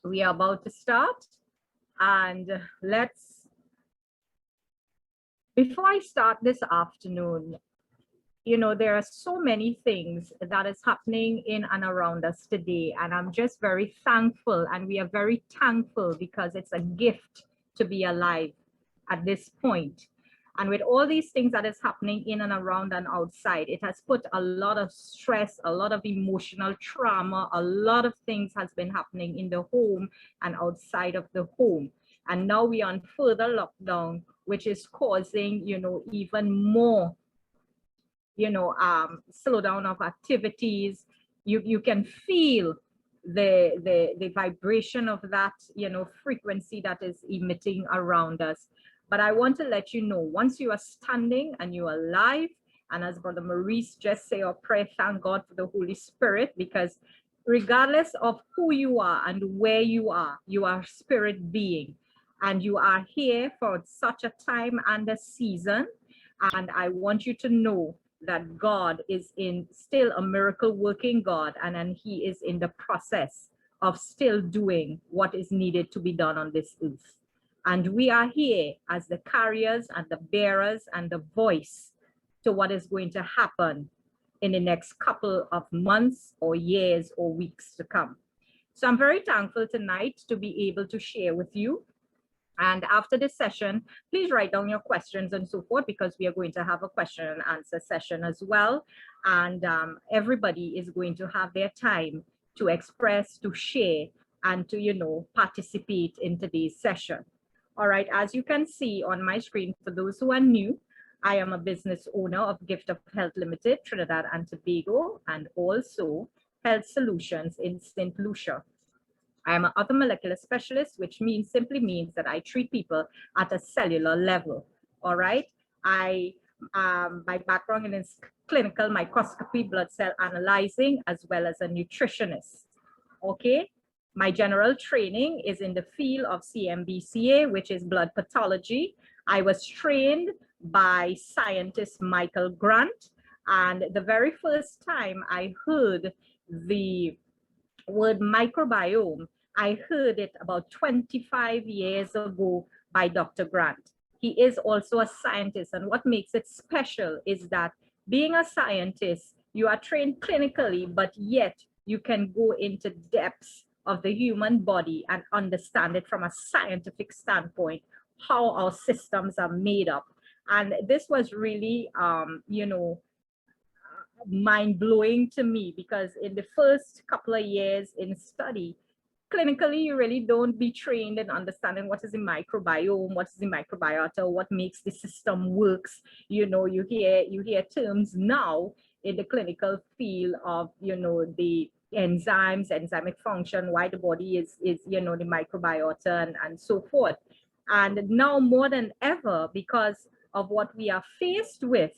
we are about to start, and before I start this afternoon, you know, there are so many things that is happening in and around us today, and I'm just very thankful, and we are very thankful because it's a gift to be alive at this point. And with all these things that is happening in and around and outside, it has put a lot of stress, a lot of emotional trauma, a lot of things has been happening in the home and outside of the home. And now we are on further lockdown, which is causing, you know, even more, you know, slowdown of activities. You can feel the vibration of that, you know, frequency that is emitting around us. But I want to let you know, once you are standing and you are alive, and as Brother Maurice just say our prayer, thank God for the Holy Spirit, because regardless of who you are and where you are a spirit being, and you are here for such a time and a season. And I want you to know that God is still a miracle working God, and he is in the process of still doing what is needed to be done on this earth. And we are here as the carriers and the bearers and the voice to what is going to happen in the next couple of months or years or weeks to come. So I'm very thankful tonight to be able to share with you. And after this session, please write down your questions and so forth, because we are going to have a question and answer session as well. And everybody is going to have their time to express, to share, and to, you know, participate in today's session. All right, as you can see on my screen, for those who are new, I am a business owner of Gift of Health Limited, Trinidad and Tobago, and also Health Solutions in St. Lucia. I am an orthomolecular specialist, which simply means that I treat people at a cellular level. All right. My background is clinical microscopy, blood cell analyzing, as well as a nutritionist. Okay. My general training is in the field of CMBCA, which is blood pathology. I was trained by scientist Michael Grant. And the very first time I heard the word microbiome, I heard it about 25 years ago by Dr. Grant. He is also a scientist, and what makes it special is that being a scientist, you are trained clinically, but yet you can go into depths of the human body and understand it from a scientific standpoint, how our systems are made up. And this was really, you know, mind-blowing to me, because in the first couple of years in study, clinically, you really don't be trained in understanding what is the microbiome, what is the microbiota, what makes the system works. You know, you hear terms now in the clinical field of, you know, the enzymes, enzymic function, why the body is you know, the microbiota and so forth. And now more than ever, because of what we are faced with,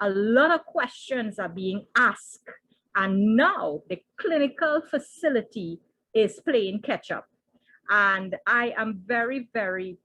a lot of questions are being asked, and now the clinical facility is playing catch up. And I am very, very,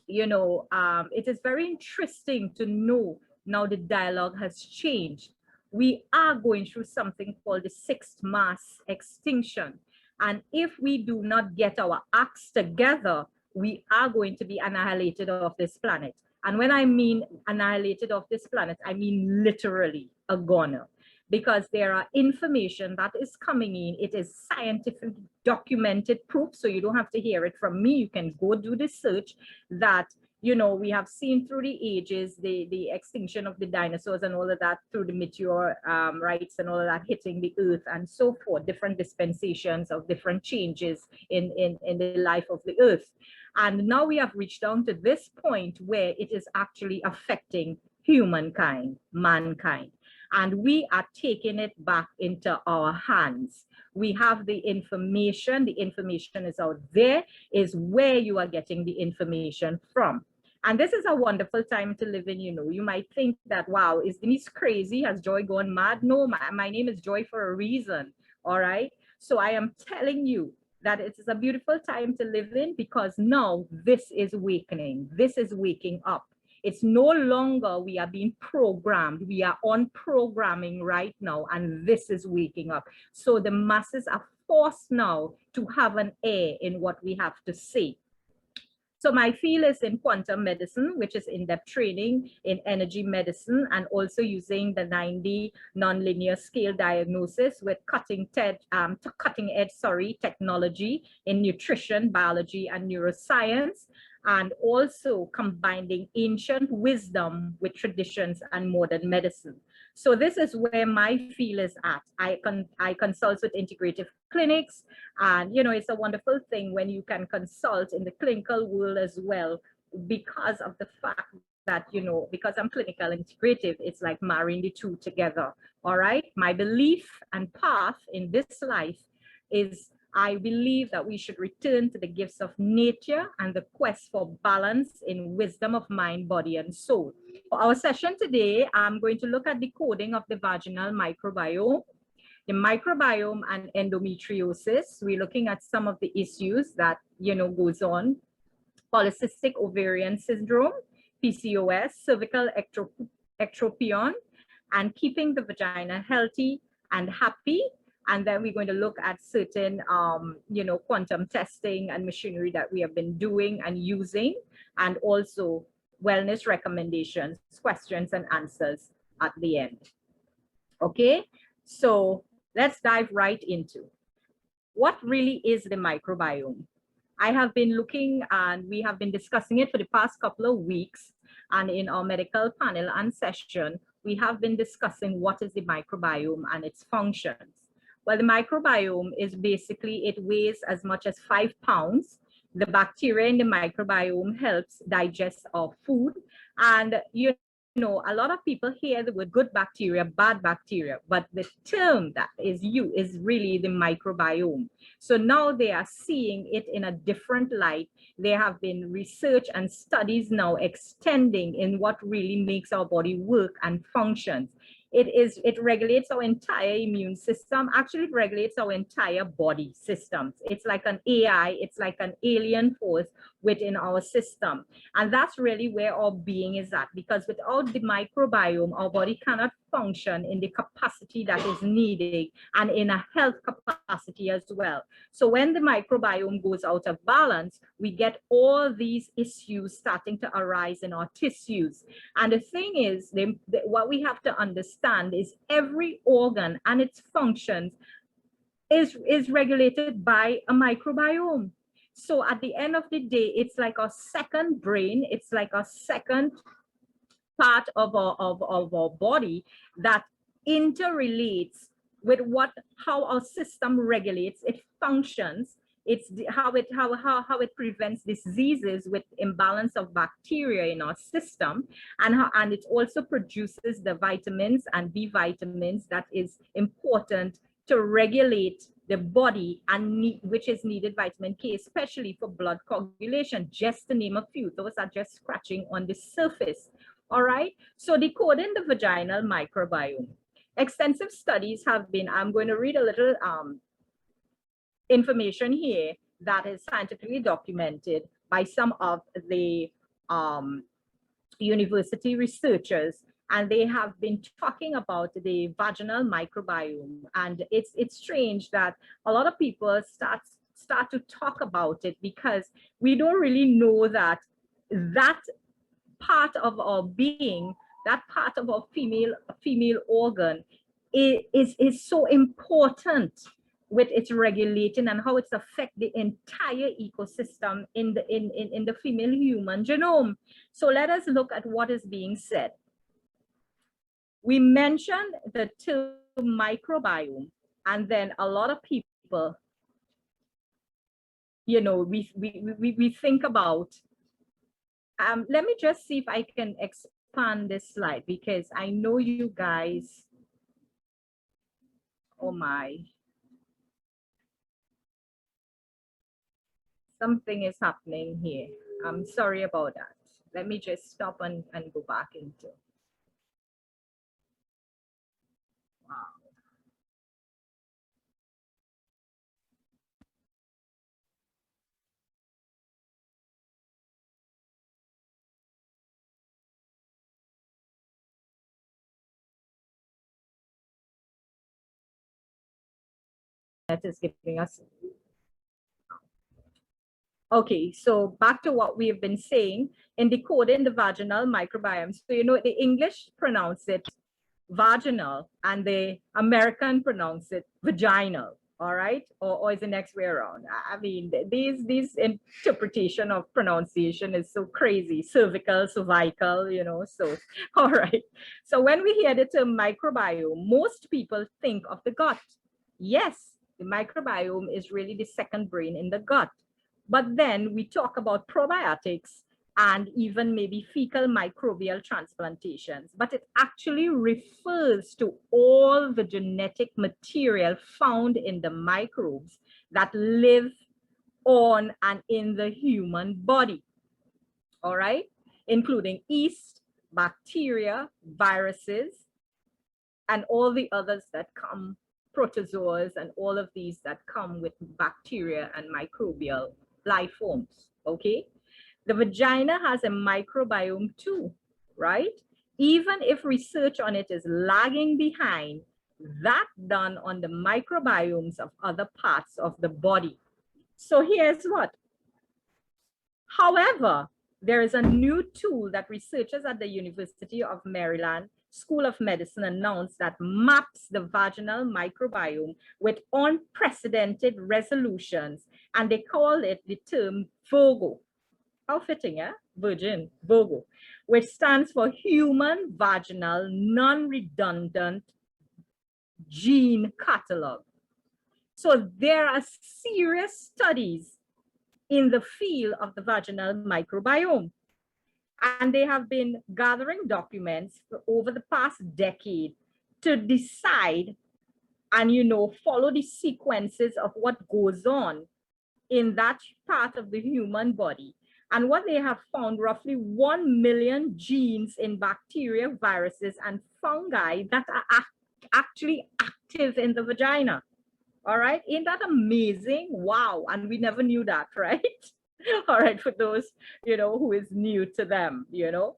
you know, it is very interesting to know now the dialogue has changed. We are going through something called the 6th mass extinction. And if we do not get our acts together, we are going to be annihilated off this planet. And when I mean annihilated off this planet, I mean literally a goner, because there are information that is coming in. It is scientific documented proof, so you don't have to hear it from me. You can go do the search that, you know, we have seen through the ages, the extinction of the dinosaurs and all of that, through the meteorites and all of that hitting the earth and so forth, different dispensations of different changes in the life of the earth. And now we have reached down to this point where it is actually affecting humankind, mankind. And we are taking it back into our hands. We have the information is out there, is where you are getting the information from. And this is a wonderful time to live in. You know, you might think that, wow, is Denise crazy? Has Joy gone mad? No, my name is Joy for a reason. All right. So I am telling you that it is a beautiful time to live in, because now this is awakening. This is waking up. It's no longer we are being programmed. We are on programming right now, and this is waking up. So the masses are forced now to have an A in what we have to say. So my field is in quantum medicine, which is in-depth training in energy medicine, and also using the 9D nonlinear scale diagnosis with cutting edge technology in nutrition, biology, and neuroscience, and also combining ancient wisdom with traditions and modern medicine. So this is where my field is at. I consult with integrative clinics, and it's a wonderful thing when you can consult in the clinical world as well, because of the fact that, because I'm clinical integrative, it's like marrying the two together. All right. My belief and path in this life is I believe that we should return to the gifts of nature and the quest for balance in wisdom of mind, body, and soul. For our session today, I'm going to look at decoding of the vaginal microbiome, the microbiome and endometriosis. We're looking at some of the issues that, goes on. Polycystic ovarian syndrome, PCOS, cervical ectropion, and keeping the vagina healthy and happy. And then we're going to look at certain, quantum testing and machinery that we have been doing and using, and also wellness recommendations, questions and answers at the end. Okay, so let's dive right into what really is the microbiome. I have been looking, and we have been discussing it for the past couple of weeks, and in our medical panel and session, we have been discussing what is the microbiome and its functions. Well, the microbiome is basically, it weighs as much as 5 pounds. The bacteria in the microbiome helps digest our food. And a lot of people hear the word good bacteria, bad bacteria, but the term that is used is really the microbiome. So now they are seeing it in a different light. There have been research and studies now extending in what really makes our body work and functions. It regulates our entire immune system. Actually, it regulates our entire body systems. It's like an AI, it's like an alien force within our system. And that's really where our being is at, because without the microbiome, our body cannot function in the capacity that is needed and in a health capacity as well. So when the microbiome goes out of balance, we get all these issues starting to arise in our tissues. And the thing is, what we have to understand is every organ and its functions is regulated by a microbiome. So at the end of the day, it's like our second brain, it's like a second part of our body that interrelates with how our system regulates, it functions. It's how it prevents diseases with imbalance of bacteria in our system, and it also produces the vitamins and B vitamins that is important to regulate the body, and which is needed vitamin K, especially for blood coagulation, just to name a few. Those are just scratching on the surface. All right, so decoding the vaginal microbiome. Extensive studies have been, I'm going to read a little information here that is scientifically documented by some of the university researchers, and they have been talking about the vaginal microbiome. And it's strange that a lot of people start to talk about it, because we don't really know that part of our being, that part of our female organ is so important with its regulating and how it's affect the entire ecosystem in the female human genome. So let us look at what is being said. We mentioned the term microbiome, and then a lot of people, we think about, let me just see if I can expand this slide, because I know you guys, oh my, something is happening here. I'm sorry about that. Let me just stop and go back into. Wow. is giving us. Okay, so back to what we have been saying in decoding the vaginal microbiome. So, you know, the English pronounce it vaginal and the American pronounce it vaginal, all right? Or is the next way around? I mean, these interpretation of pronunciation is so crazy. Cervical, you know, so, all right. So when we hear the term microbiome, most people think of the gut. Yes, the microbiome is really the second brain in the gut. But then we talk about probiotics and even maybe fecal microbial transplantations, but it actually refers to all the genetic material found in the microbes that live on and in the human body, all right? Including yeast, bacteria, viruses, and all the others that come, protozoas, and all of these that come with bacteria and microbial life forms, okay? The vagina has a microbiome too, right? Even if research on it is lagging behind that done on the microbiomes of other parts of the body. So here's what. However, there is a new tool that researchers at the University of Maryland School of Medicine announced that maps the vaginal microbiome with unprecedented resolutions, and they call it the term VOGO. How fitting, eh? Virgin, VOGO, which stands for Human Vaginal Non-Redundant Gene Catalog. So there are serious studies in the field of the vaginal microbiome. And they have been gathering documents for over the past decade to decide and, you know, follow the sequences of what goes on in that part of the human body. And what they have found, roughly 1 million genes in bacteria, viruses, and fungi that are actually active in the vagina. All right, ain't that amazing? Wow, and we never knew that, right? All right, for those, you know, who is new to them, you know.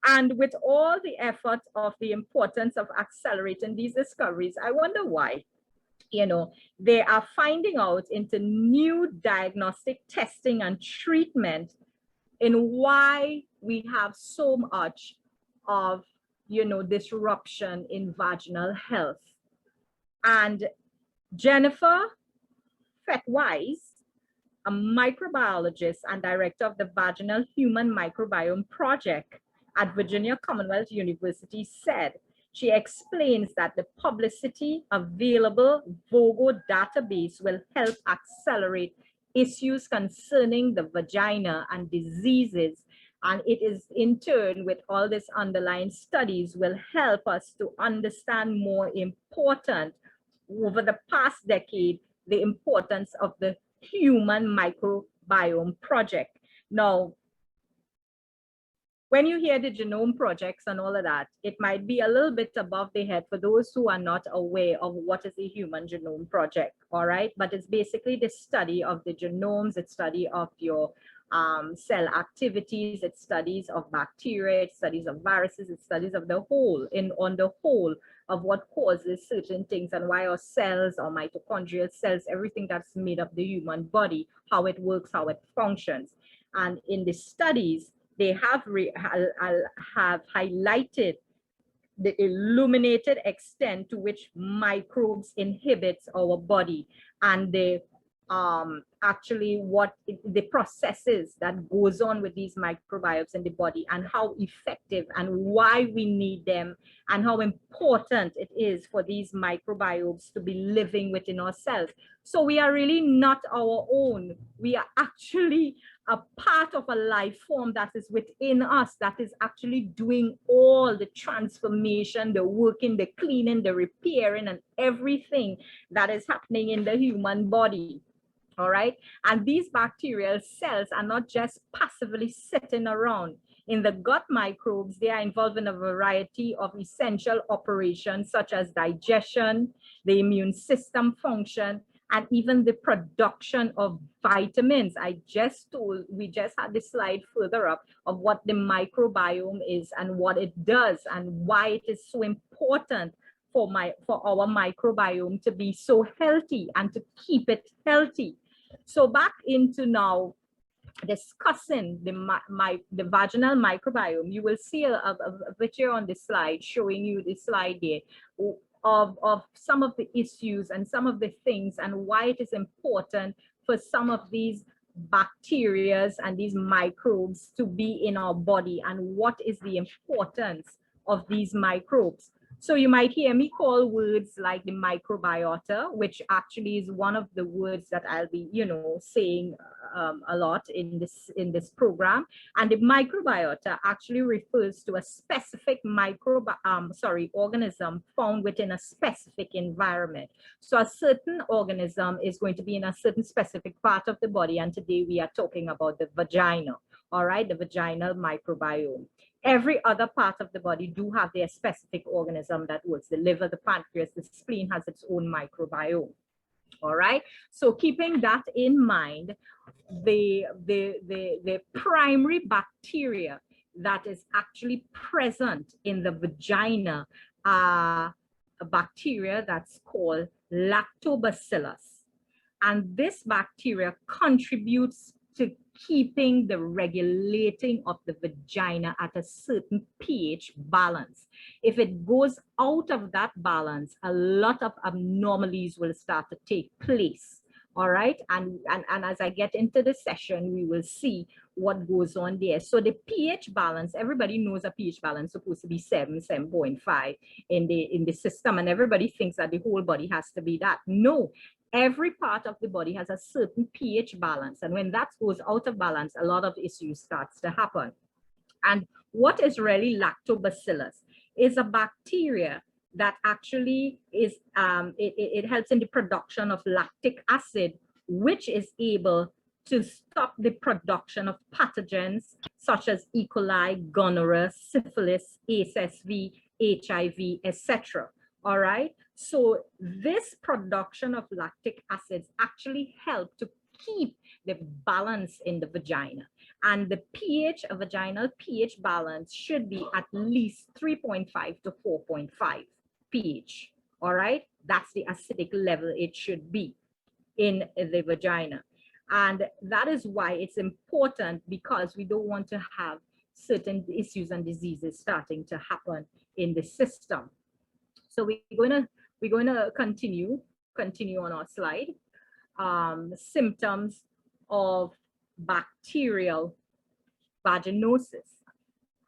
And with all the effort of the importance of accelerating these discoveries, I wonder why, you know, they are finding out into new diagnostic testing and treatment in why we have so much of, you know, disruption in vaginal health. And Jennifer Fettwise, a microbiologist and director of the Vaginal Human Microbiome Project at Virginia Commonwealth University, said she explains that the publicity available VOGO database will help accelerate issues concerning the vagina and diseases. And it is in turn with all these underlying studies will help us to understand more important over the past decade, the importance of the Human Microbiome Project. Now, when you hear the genome projects and all of that, it might be a little bit above the head for those who are not aware of what is the Human Genome Project, all right? But it's basically the study of the genomes, it's study of your cell activities, it's studies of bacteria, it's studies of viruses, it's studies of the whole, on the whole of what causes certain things and why our cells, our mitochondrial cells, everything that's made up the human body, how it works, how it functions. And in the studies, they have highlighted the illuminated extent to which microbes inhibits our body and the actually what the processes that goes on with these microbiomes in the body and how effective and why we need them and how important it is for these microbiomes to be living within ourselves. So we are really not our own. We are actually a part of a life form that is within us, that is actually doing all the transformation, the working, the cleaning, the repairing, and everything that is happening in the human body. All right. And these bacterial cells are not just passively sitting around. In the gut microbes, they are involved in a variety of essential operations such as digestion, the immune system function, and even the production of vitamins. We just had the slide further up of what the microbiome is and what it does and why it is so important for our microbiome to be so healthy and to keep it healthy. So back into now discussing the vaginal microbiome, you will see a picture on the slide showing you the slide there of some of the issues and some of the things and why it is important for some of these bacteria and these microbes to be in our body and what is the importance of these microbes. So you might hear me call words like the microbiota, which actually is one of the words that I'll be, saying a lot in this program. And the microbiota actually refers to a specific organism found within a specific environment. So a certain organism is going to be in a certain specific part of the body. And today we are talking about the vagina, all right, the vaginal microbiome. Every other part of the body do have their specific organism that works. The liver, the pancreas, the spleen has its own microbiome. All right. So keeping that in mind, the primary bacteria that is actually present in the vagina are a bacteria that's called lactobacillus. And this bacteria contributes to keeping the regulating of the vagina at a certain pH balance. If it goes out of that balance, a lot of abnormalities will start to take place. All right. And as I get into the session, we will see what goes on there. So the pH balance, everybody knows a pH balance is supposed to be 7.5 in the system. And everybody thinks that the whole body has to be that. No. Every part of the body has a certain pH balance. And when that goes out of balance, a lot of issues starts to happen. And what is really lactobacillus? Is a bacteria that actually is, it helps in the production of lactic acid, which is able to stop the production of pathogens such as E. coli, gonorrhea, syphilis, HSV, HIV, etc. All right. So this production of lactic acids actually help to keep the balance in the vagina. And the pH, a vaginal pH balance should be at least 3.5 to 4.5 pH. All right. That's the acidic level it should be in the vagina. And that is why it's important, because we don't want to have certain issues and diseases starting to happen in the system. So we're going to continue on our slide. Symptoms of bacterial vaginosis.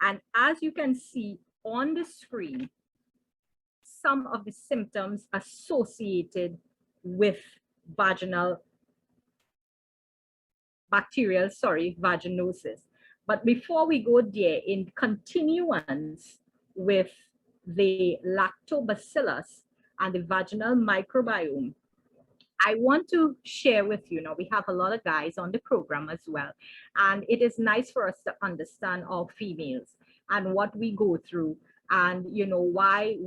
And as you can see on the screen, some of the symptoms associated with vaginosis. But before we go there, in continuance with the lactobacillus and the vaginal microbiome, I want to share with you, now we have a lot of guys on the program as well, and it is nice for us to understand our females and what we go through, and why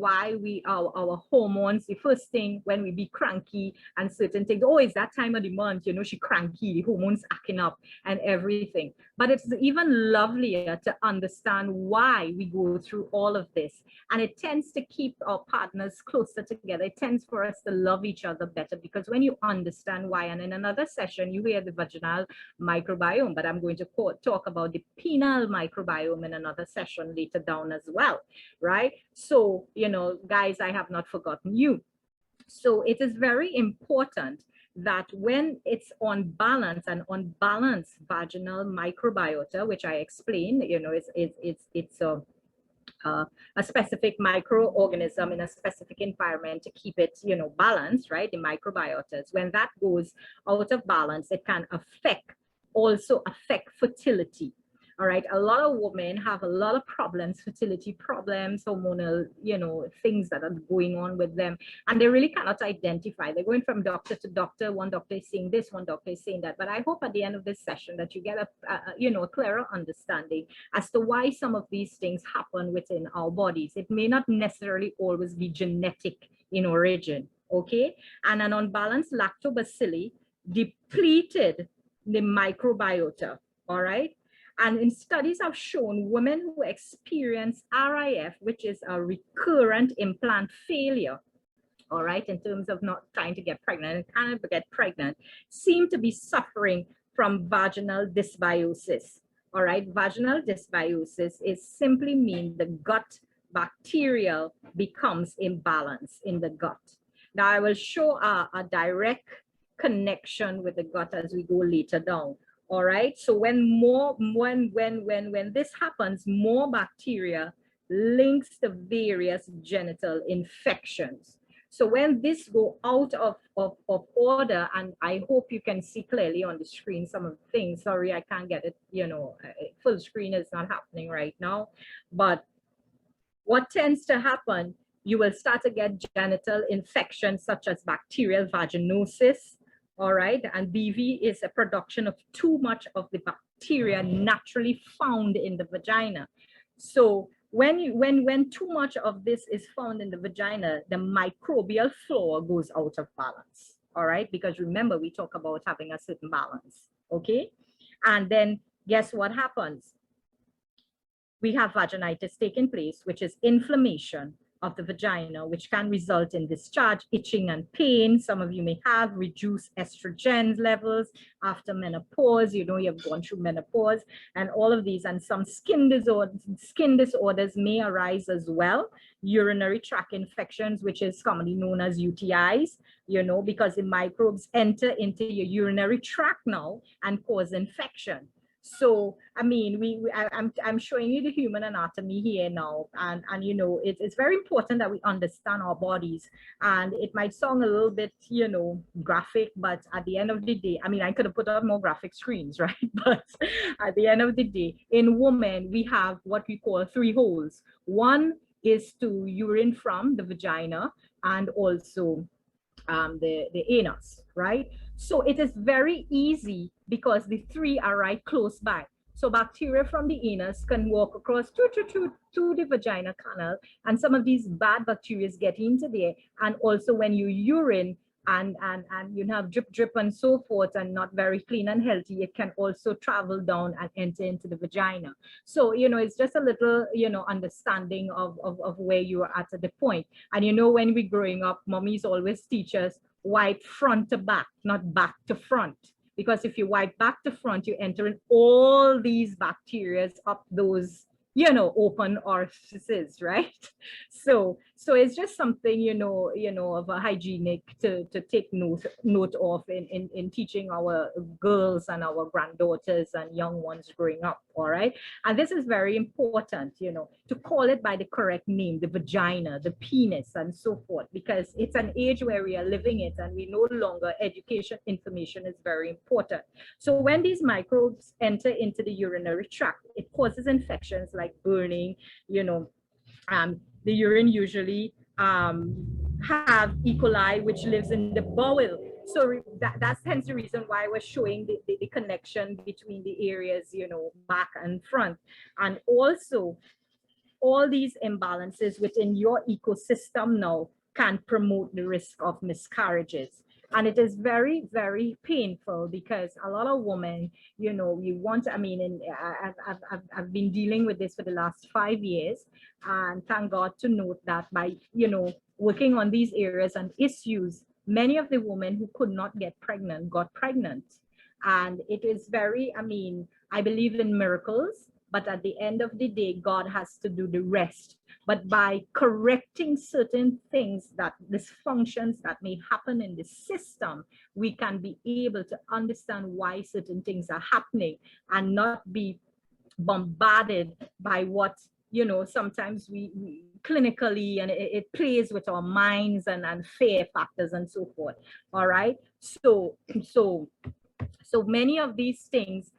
our hormones, the first thing when we be cranky and certain things, oh, it's that time of the month, she cranky, the hormones acting up and everything. But it's even lovelier to understand why we go through all of this, and it tends to keep our partners closer together. It tends for us to love each other better, because when you understand why, and in another session you hear the vaginal microbiome, but I'm going to talk about the penile microbiome in another session later down as well. Right? So, guys, I have not forgotten you. So it is very important that when it's on balance, and unbalanced vaginal microbiota, which I explained, it's a specific microorganism in a specific environment to keep it, balanced, right? The microbiotas, when that goes out of balance, it can also affect fertility. All right, a lot of women have a lot of problems, fertility problems, hormonal, things that are going on with them, and they really cannot identify. They're going from doctor to doctor. One doctor is saying this, one doctor is saying that. But I hope at the end of this session that you get a clearer understanding as to why some of these things happen within our bodies. It may not necessarily always be genetic in origin, okay? And an unbalanced lactobacilli depleted the microbiota, all right? And in studies have shown women who experience RIF, which is a recurrent implant failure, all right, in terms of not trying to get pregnant and cannot get pregnant, seem to be suffering from vaginal dysbiosis. All right, vaginal dysbiosis is simply mean the gut bacterial becomes imbalanced in the gut. Now I will show a direct connection with the gut as we go later down. All right, so when this happens, more bacteria links to various genital infections. So when this go out of order, and I hope you can see clearly on the screen some of the things. Sorry, I can't get it, full screen is not happening right now. But what tends to happen, you will start to get genital infections such as bacterial vaginosis, all right? And BV is a production of too much of the bacteria naturally found in the vagina. So when too much of this is found in the vagina, the microbial flora goes out of balance, all right? Because remember, we talk about having a certain balance, okay? And then guess what happens? We have vaginitis taking place, which is inflammation of the vagina, which can result in discharge, itching, and pain. Some of you may have reduced estrogen levels after menopause. You know, you've gone through menopause and all of these, and some skin disorders may arise as well. Urinary tract infections, which is commonly known as UTIs, you know, because the microbes enter into your urinary tract now and cause infection. So, I mean, I'm showing you the human anatomy here now, and you know, it's very important that we understand our bodies. And it might sound a little bit, you know, graphic, but at the end of the day, I mean, I could have put up more graphic screens, right? But at the end of the day, in women, we have what we call 3 holes. One is to urine from the vagina and also the anus, right? So it is very easy because the 3 are right close by. So bacteria from the anus can walk across to the vagina canal, and some of these bad bacteria get into there. And also when you urine and you have drip and so forth and not very clean and healthy, it can also travel down and enter into the vagina. So, you know, it's just a little, you know, understanding of where you are at the point. And, you know, when we're growing up, mommies always teach us wipe front to back, not back to front. Because if you wipe back to front, you enter in all these bacteria up those, you know, open orifices, right? So it's just something, you know, of a hygienic to take note of in teaching our girls and our granddaughters and young ones growing up, all right? And this is very important, you know, to call it by the correct name, the vagina, the penis, and so forth, because it's an age where we are living it and we no longer, education, information is very important. So when these microbes enter into the urinary tract, it causes infections like burning, you know, the urine usually have E. coli, which lives in the bowel. So that's hence the reason why we're showing the connection between the areas, you know, back and front. And also, all these imbalances within your ecosystem now can promote the risk of miscarriages. And it is very, very painful because a lot of women, you know, we want, I mean, and I've been dealing with this for the last 5 years, and thank God to note that by, you know, working on these areas and issues, many of the women who could not get pregnant got pregnant. And it is very, I mean, I believe in miracles, but at the end of the day, God has to do the rest. But by correcting certain things, that dysfunctions that may happen in the system, we can be able to understand why certain things are happening and not be bombarded by what, you know, sometimes we clinically, and it plays with our minds and fear factors and so forth. All right. So many of these things,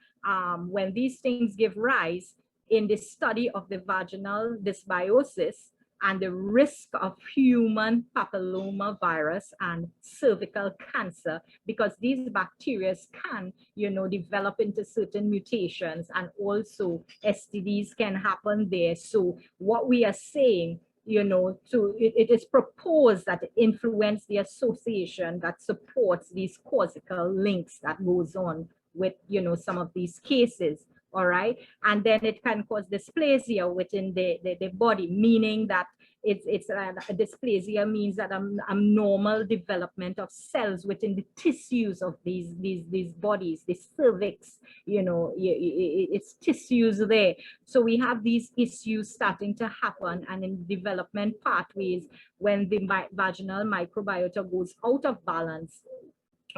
when these things give rise in the study of the vaginal dysbiosis and the risk of human papillomavirus and cervical cancer, because these bacteria can, you know, develop into certain mutations, and also STDs can happen there. So what we are saying, you know, it is proposed that influence the association that supports these causal links that goes on with, you know, some of these cases. all right? And then it can cause dysplasia within the body, meaning that it's a dysplasia means that abnormal development of cells within the tissues of these bodies, the cervix, you know, it's tissues there. So we have these issues starting to happen, and in development pathways, when the vaginal microbiota goes out of balance,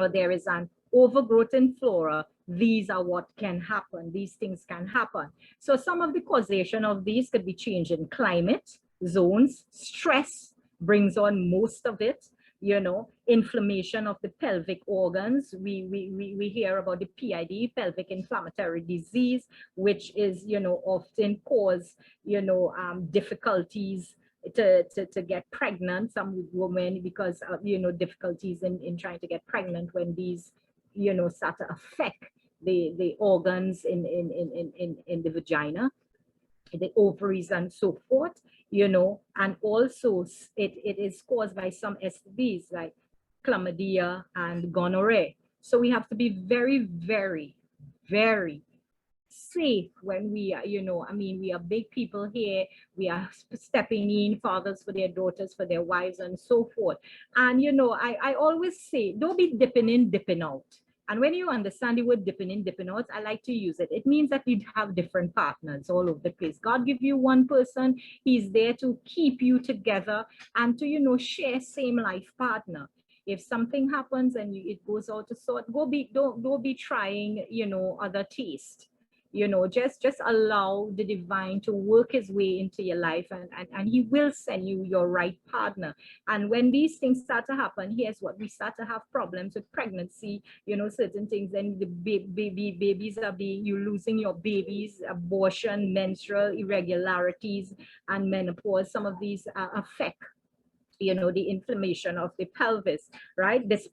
or there is an overgrowth in flora, these are what can happen. These things can happen. So some of the causation of these could be change in climate, zones, stress brings on most of it, you know, inflammation of the pelvic organs. We hear about the PID, pelvic inflammatory disease, which is, you know, often cause, you know, difficulties to get pregnant, some women, because of, you know, difficulties in trying to get pregnant when these, you know, start to affect the organs in the vagina, the ovaries and so forth, you know. And also it is caused by some STDs like chlamydia and gonorrhea. So we have to be very, very, very safe when we are, you know, I mean, we are big people here. We are stepping in, fathers for their daughters, for their wives and so forth. And, you know, I always say, don't be dipping in, dipping out. And when you understand the word dipping in, dipping out, I like to use it. It means that you have different partners all over the place. God give you one person, he's there to keep you together and to, you know, share same life partner. If something happens and it goes out of sort, don't be trying, you know, other taste. You know, just allow the divine to work his way into your life, and he will send you your right partner. And when these things start to happen, here's what we start to have problems with pregnancy, you know, certain things, and the babies are being, you losing your babies, abortion, menstrual irregularities, and menopause. Some of these affect, you know, the inflammation of the pelvis, right? This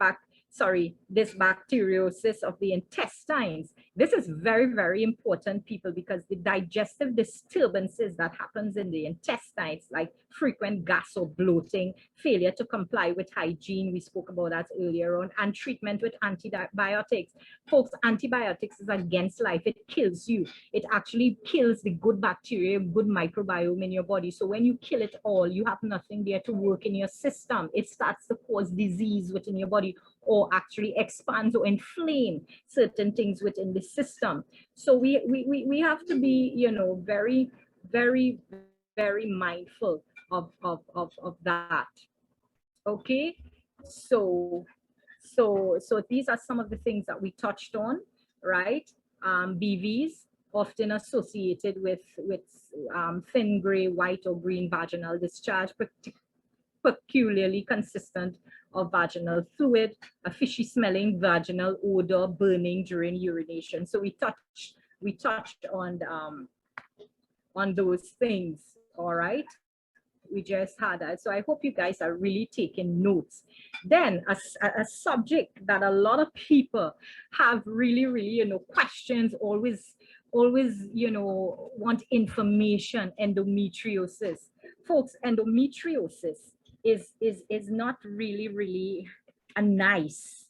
bacteriosis of the intestines. This is very, very important, people, because the digestive disturbances that happens in the intestines, like frequent gas or bloating, failure to comply with hygiene, we spoke about that earlier on, and treatment with antibiotics. Folks, antibiotics is against life. It kills you. It actually kills the good bacteria, good microbiome in your body. So when you kill it all, you have nothing there to work in your system. It starts to cause disease within your body, or actually expands or inflame certain things within the system. So we have to be, you know, very, very, very mindful of that. Okay, so these are some of the things that we touched on, right? BVs often associated with thin gray, white or green vaginal discharge, peculiarly consistent of vaginal fluid, a fishy smelling vaginal odor, burning during urination. So we touched on those things. All right, we just had that. So I hope you guys are really taking notes. Then a subject that a lot of people have really, you know, questions, always, you know, want information. Endometriosis. Folks, endometriosis is not really a nice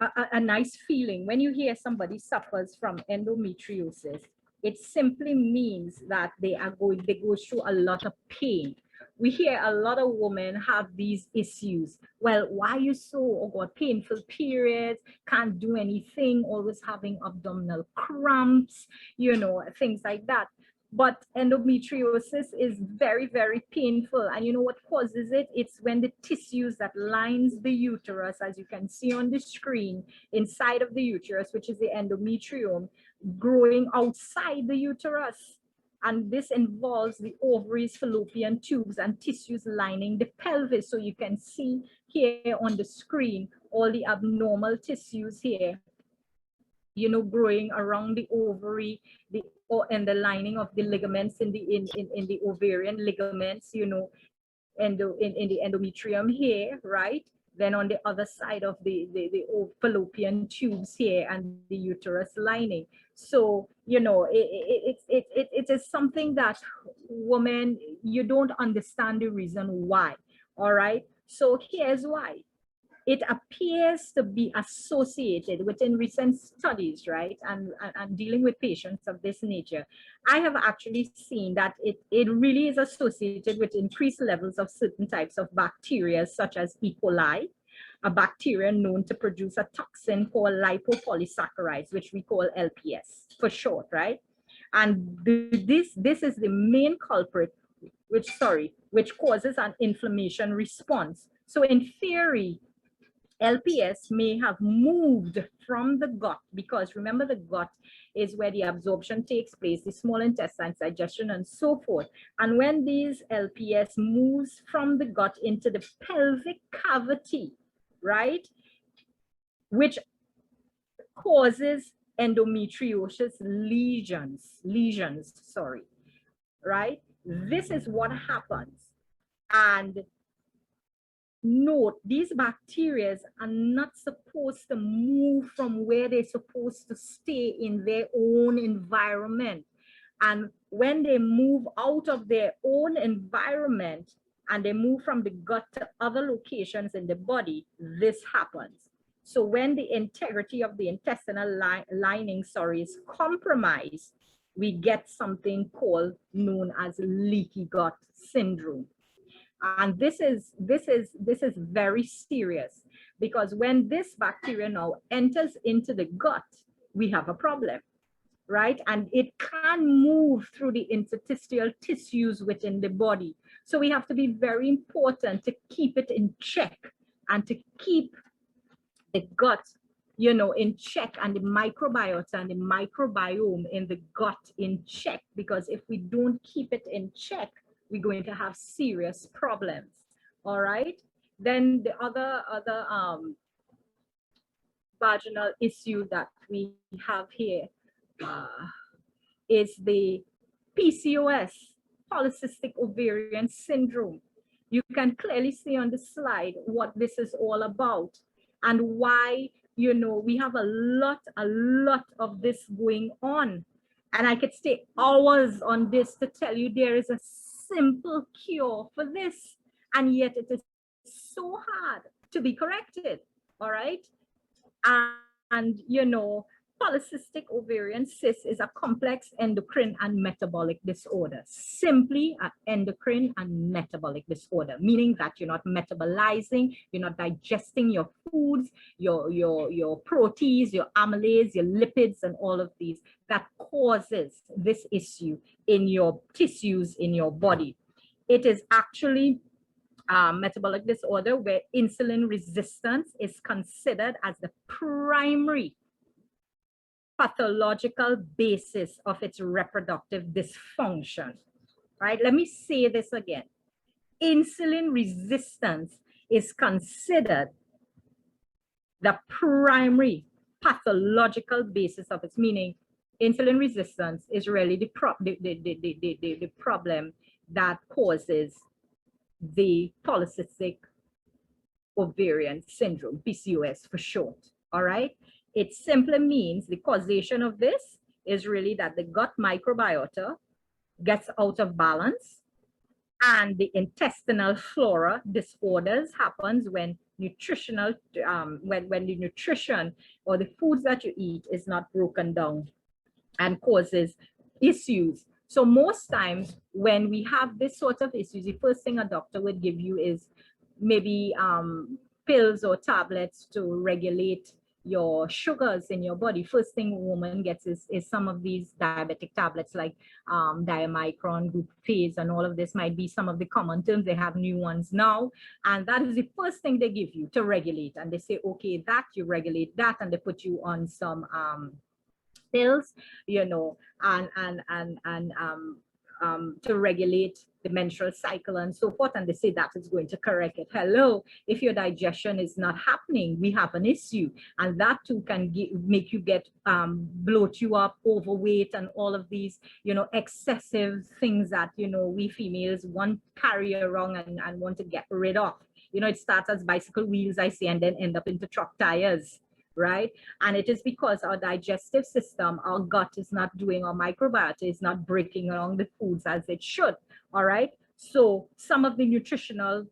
a nice feeling. When you hear somebody suffers from endometriosis, it simply means that they go through a lot of pain. We hear a lot of women have these issues. Well, why are you so, oh God, painful periods, can't do anything, always having abdominal cramps, you know, things like that. But endometriosis is very, very painful. And you know what causes it? It's when the tissues that lines the uterus, as you can see on the screen, inside of the uterus, which is the endometrium, growing outside the uterus. And this involves the ovaries, fallopian tubes, and tissues lining the pelvis. So you can see here on the screen, all the abnormal tissues here, you know, growing around the ovary, and the lining of the ligaments in the ovarian ligaments, you know, in the endometrium here, right? Then on the other side of the fallopian tubes here, and the uterus lining. So, you know, it is something that women, you don't understand the reason why. All right. So here's why. it appears to be associated within recent studies, right? And dealing with patients of this nature, I have actually seen that it really is associated with increased levels of certain types of bacteria, such as E. coli, a bacteria known to produce a toxin called lipopolysaccharides, which we call LPS for short, right? And this is the main culprit, which causes an inflammation response. So in theory, LPS may have moved from the gut, because remember, the gut is where the absorption takes place, the small intestines, digestion, and so forth. And when these LPS moves from the gut into the pelvic cavity, right, which causes endometriosis lesions, right? This is what happens. And note, these bacteria are not supposed to move from where they're supposed to stay in their own environment. And when they move out of their own environment and they move from the gut to other locations in the body, this happens. So when the integrity of the intestinal lining is compromised, we get something known as leaky gut syndrome. And this is very serious, because when this bacteria now enters into the gut, we have a problem, right? And it can move through the interstitial tissues within the body. So we have to be very important to keep it in check and to keep the gut, you know, in check, and the microbiota and the microbiome in the gut in check, because if we don't keep it in check, we're going to have serious problems. All right. Then the other vaginal issue that we have here is the PCOS, polycystic ovarian syndrome. You can clearly see on the slide what this is all about, and why, you know, we have a lot of this going on. And I could stay hours on this to tell you there is a simple cure for this, and yet it is so hard to be corrected. All right. And you know, polycystic ovarian cyst is a complex endocrine and metabolic disorder. Simply an endocrine and metabolic disorder, meaning that you're not metabolizing, you're not digesting your foods, your proteins, your amylase, your lipids, and all of these, that causes this issue in your tissues in your body. It is actually metabolic disorder where insulin resistance is considered as the primary pathological basis of its reproductive dysfunction, right? Let me say this again. Insulin resistance is considered the primary pathological basis of its, meaning insulin resistance is really the problem that causes the polycystic ovarian syndrome, PCOS for short, all right? It simply means the causation of this is really that the gut microbiota gets out of balance, and the intestinal flora disorders happens when nutritional, when the nutrition or the foods that you eat is not broken down and causes issues. So most times when we have this sort of issues, the first thing a doctor would give you is maybe pills or tablets to regulate your sugars in your body. First thing a woman gets is some of these diabetic tablets like diamicron, glucophage, and all of this might be some of the common terms. They have new ones now, and that is the first thing they give you to regulate. And they say, okay, that you regulate that, and they put you on some pills, you know, to regulate the menstrual cycle and so forth, and they say that is going to correct it. Hello, if your digestion is not happening, we have an issue, and that too can make you get bloat you up, overweight, and all of these, you know, excessive things that, you know, we females want carry around and want to get rid of. You know, it starts as bicycle wheels, I say, and then end up into truck tires, right? And it is because our digestive system, our gut is not doing, our microbiota is not breaking along the foods as it should, all right? So some of the nutritional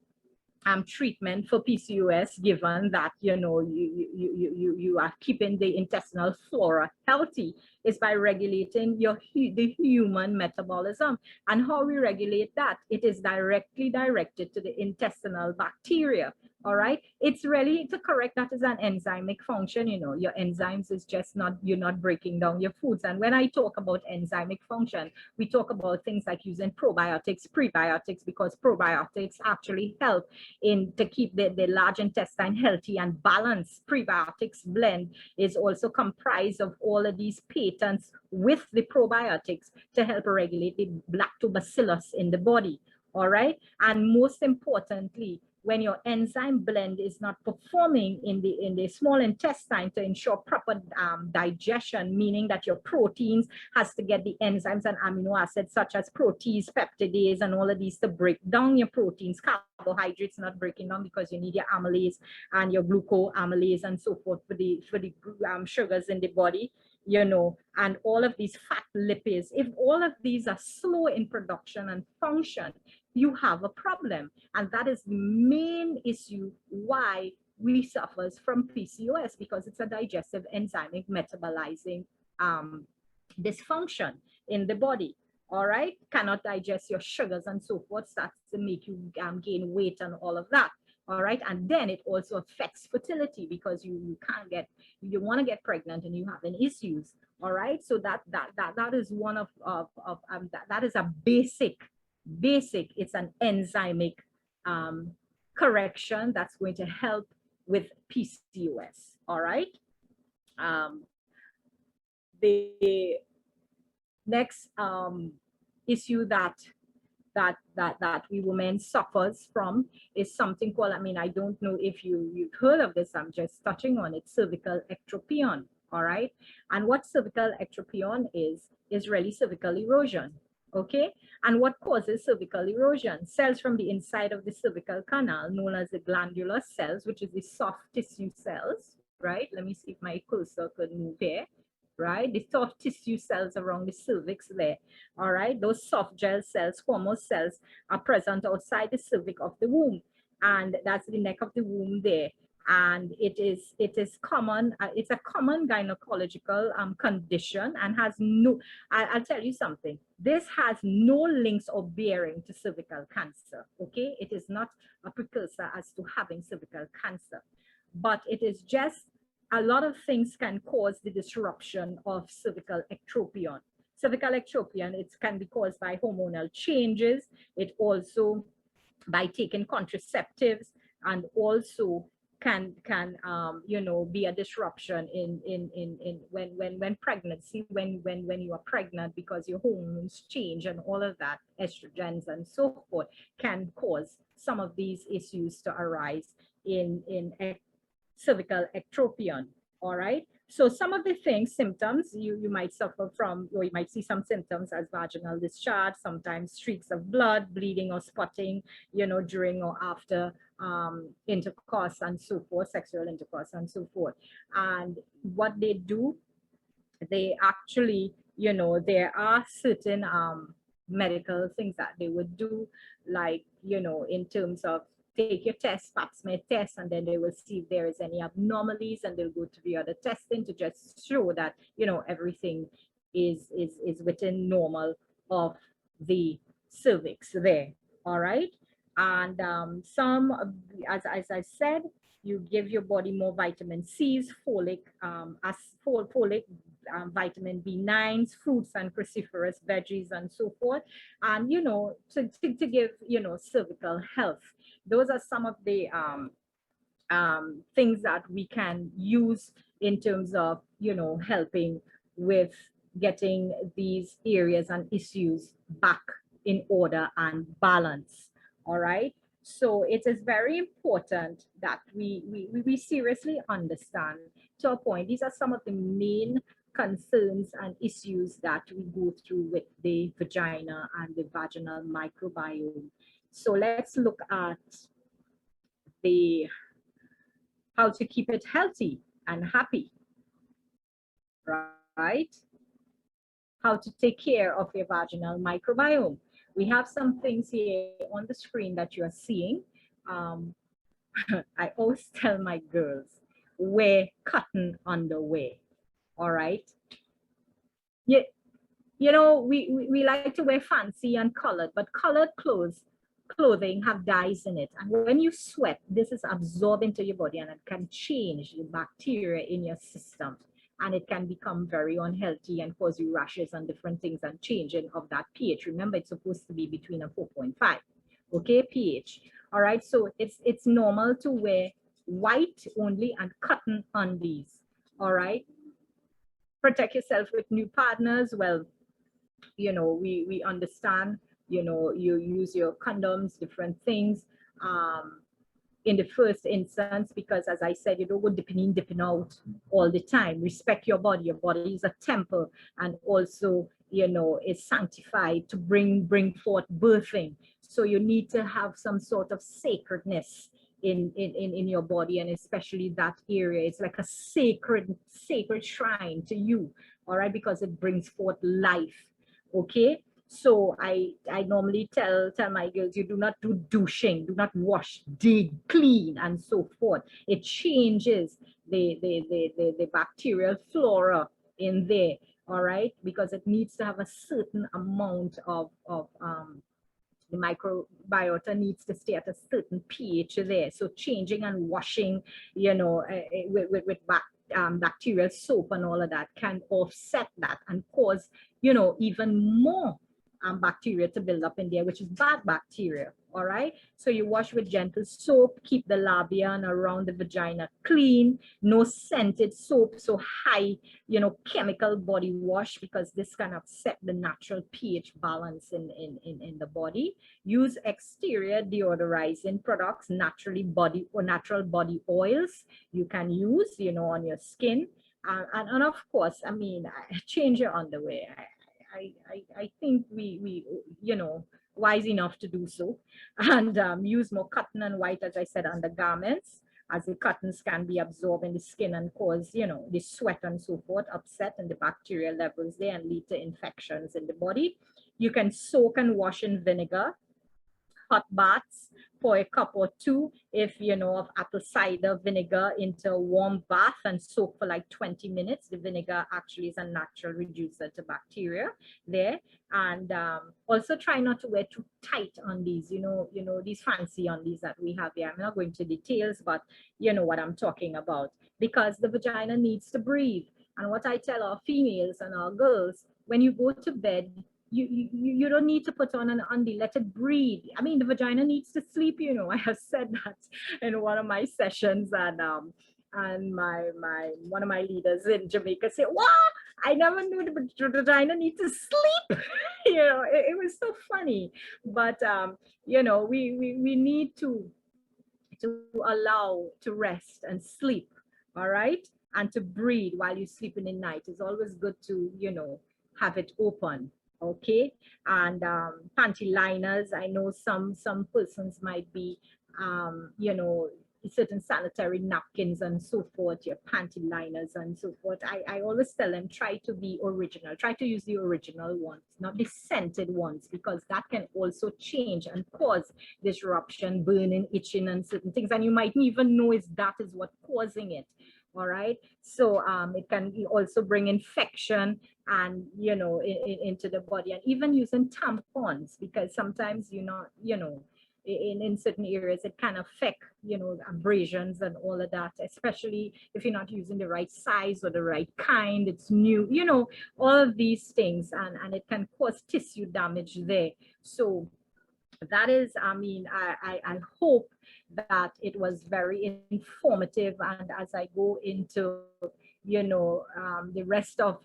treatment for PCOS, given that you are keeping the intestinal flora healthy, is by regulating the human metabolism. And how we regulate that? It is directly directed to the intestinal bacteria. All right, it's really to correct that is an enzymic function. Your enzymes is just not, you're not breaking down your foods. And when I talk about enzymic function, we talk about things like using probiotics, prebiotics, because probiotics actually help in to keep the large intestine healthy and balanced. Prebiotics blend is also comprised of all of these patents with the probiotics to help regulate the lactobacillus in the body. All right, and most importantly, when your enzyme blend is not performing in the small intestine to ensure proper digestion, meaning that your proteins has to get the enzymes and amino acids such as protease, peptidase, and all of these to break down your proteins. Carbohydrates not breaking down because you need your amylase and your glucoamylase and so forth for the sugars in the body, and all of these fat lipids. If all of these are slow in production and function, you have a problem. And that is the main issue why we suffer from PCOS, because it's a digestive enzymic metabolizing dysfunction in the body. All right, cannot digest your sugars and so forth, starts to make you gain weight and all of that. All right, and then it also affects fertility because you can't get, you want to get pregnant and you having issues. All right, so that is one of that is a basic, it's an enzymic correction that's going to help with PCOS. All right, the next issue that we women suffers from is something called, I don't know if you've heard of this, I'm just touching on it, cervical ectropion. All right, and what cervical ectropion is really cervical erosion. Okay, and what causes cervical erosion? Cells from the inside of the cervical canal, known as the glandular cells, which is the soft tissue cells, right? Let me see if my cursor could move here, right? The soft tissue cells around the cervix there, all right? Those soft gel cells, squamous cells, are present outside the cervix of the womb, and that's the neck of the womb there. And it is common, it's a common gynecological condition, and has no, I'll tell you something, this has no links or bearing to cervical cancer. Okay, it is not a precursor as to having cervical cancer, but it is just a lot of things can cause the disruption of cervical ectropion. Cervical ectropion, it can be caused by hormonal changes. It also by taking contraceptives, and also can be a disruption in when pregnancy, when you are pregnant, because your hormones change and all of that, estrogens and so forth, can cause some of these issues to arise in cervical ectropion. All right, so some of the symptoms you might suffer from, or you might see some symptoms as vaginal discharge, sometimes streaks of blood, bleeding or spotting, during or after intercourse and so forth, sexual intercourse and so forth. And what they do, they actually, there are certain medical things that they would do, like, in terms of take your test, pap smear test, and then they will see if there is any abnormalities, and they'll go to the other testing to just show that, everything is within normal of the cervix there. All right, and some, as I said, you give your body more vitamin C's, folic, vitamin B9s, fruits and cruciferous veggies and so forth, and to give cervical health. Those are some of the things that we can use in terms of helping with getting these areas and issues back in order and balance. All right, so it is very important that we seriously understand, to a point, these are some of the main concerns and issues that we go through with the vagina and the vaginal microbiome. So let's look at how to keep it healthy and happy, right? How to take care of your vaginal microbiome. We have some things here on the screen that you are seeing. um, I always tell my girls, wear cotton underwear, all right? Yeah, you know, we like to wear fancy and colored, but colored clothing have dyes in it. And when you sweat, this is absorbed into your body and it can change the bacteria in your system. And it can become very unhealthy and cause you rashes and different things and changing of that pH. Remember, it's supposed to be between a 4.5, okay, pH. All right, so it's normal to wear white only and cotton undies. All right, protect yourself with new partners. Well, you know, we understand, you know, you use your condoms, different things in the first instance, because as I said, you don't go dipping in, dipping out all the time. Respect your body. Your body is a temple, and also, you know, is sanctified to bring forth birthing. So you need to have some sort of sacredness in your body, and especially that area. It's like a sacred shrine to you, all right, because it brings forth life. Okay, so I normally tell my girls, you do not do douching, do not wash, dig, clean, and so forth. It changes the bacterial flora in there, all right, because it needs to have a certain amount of the microbiota needs to stay at a certain pH there. So changing and washing, you know, with bacterial soap and all of that can offset that and cause, you know, even more bacteria to build up in there, which is bad bacteria. All right. So you wash with gentle soap, keep the labia and around the vagina clean, no scented soap, so high, you know, chemical body wash, because this can upset the natural pH balance in the body. Use exterior deodorizing products, natural body oils you can use, you know, on your skin. And of course, I mean, change your underwear. I think we you know, wise enough to do so, and use more cotton and white, as I said, undergarments, as the cottons can be absorbed in the skin and cause, you know, the sweat and so forth, upset and the bacterial levels there and lead to infections in the body. You can soak and wash in vinegar, hot baths, pour a cup or two, if you know, of apple cider vinegar into a warm bath and soak for like 20 minutes. The vinegar actually is a natural reducer to bacteria there. And also try not to wear too tight undies, you know, these fancy undies that we have here. I'm not going into details, but you know what I'm talking about, because the vagina needs to breathe. And what I tell our females and our girls, when you go to bed, you don't need to put on an undie, let it breathe. I mean, the vagina needs to sleep, you know. I have said that in one of my sessions, and my one of my leaders in Jamaica said, "What? I never knew the vagina needs to sleep." You know, it was so funny. But you know, we need to allow to rest and sleep, all right, and to breathe while you sleep in the night. It's always good to, you know, have it open. Okay, and panty liners. I know some persons might be, you know, certain sanitary napkins and so forth, your panty liners and so forth. I always tell them, try to be original. Try to use the original ones, not the scented ones, because that can also change and cause disruption, burning, itching, and certain things. And you might even know that is what causing it. All right, so it can also bring infection and, you know, into the body, and even using tampons, because sometimes, you know, in certain areas it can affect, you know, abrasions and all of that, especially if you're not using the right size or the right kind, it's new, you know, all of these things, and it can cause tissue damage there. So that is, I mean, I hope that it was very informative. And as I go into, you know, the rest of